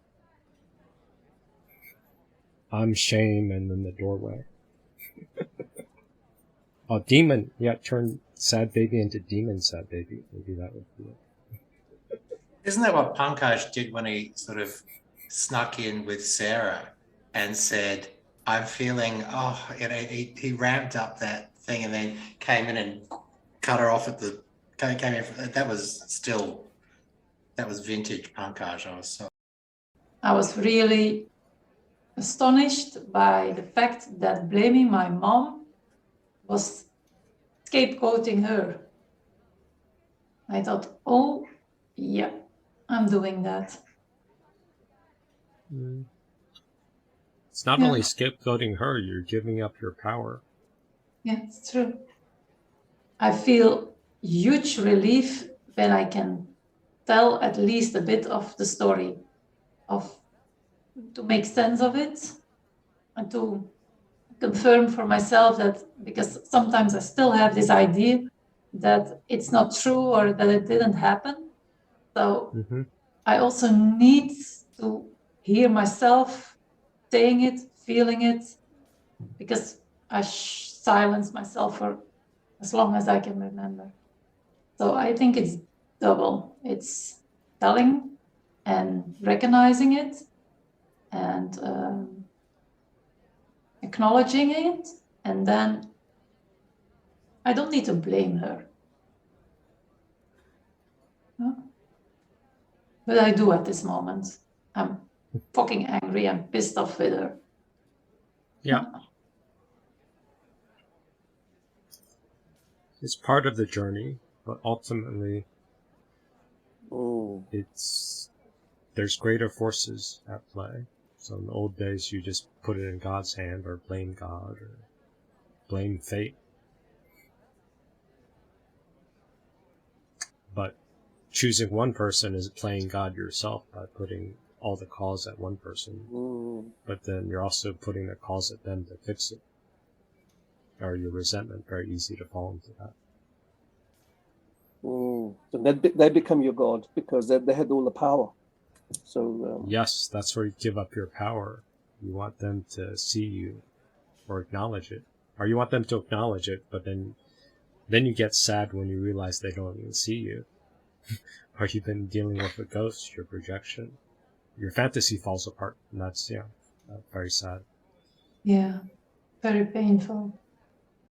I'm shame and then the doorway. Oh, demon. Yeah, turn sad baby into demon sad baby. Maybe that would be it. Isn't that what Pankaj did when he sort of snuck in with Sarah and said, I'm feeling, he ramped up that thing and then came in and cut her off at the, came in, that was vintage Pankaj. I was really astonished by the fact that blaming my mom was scapegoating her. I thought, oh, yeah, I'm doing that. It's not only scapegoating her, you're giving up your power. Yeah, it's true. I feel huge relief when I can tell at least a bit of the story, to make sense of it and to confirm for myself that, because sometimes I still have this idea that it's not true or that it didn't happen. So I also need to hear myself saying it, feeling it, because I silence myself for as long as I can remember. So I think it's double. It's telling and recognizing it and acknowledging it, and then I don't need to blame her. Huh? But I do at this moment. I'm fucking angry. I'm pissed off with her. Yeah. It's part of the journey, but ultimately there's greater forces at play. So in the old days, you just put it in God's hand or blame God or blame fate. But choosing one person is playing God yourself by putting all the calls at one person. But then you're also putting the calls at them to fix it. Or your resentment, very easy to fall into that. So they become your god because they had all the power. So yes, that's where you give up your power. You want them to see you or acknowledge it, or you want them to acknowledge it, but then you get sad when you realize they don't even see you. Or you've been dealing with a ghost, your projection, your fantasy falls apart, and that's very sad. Yeah, very painful.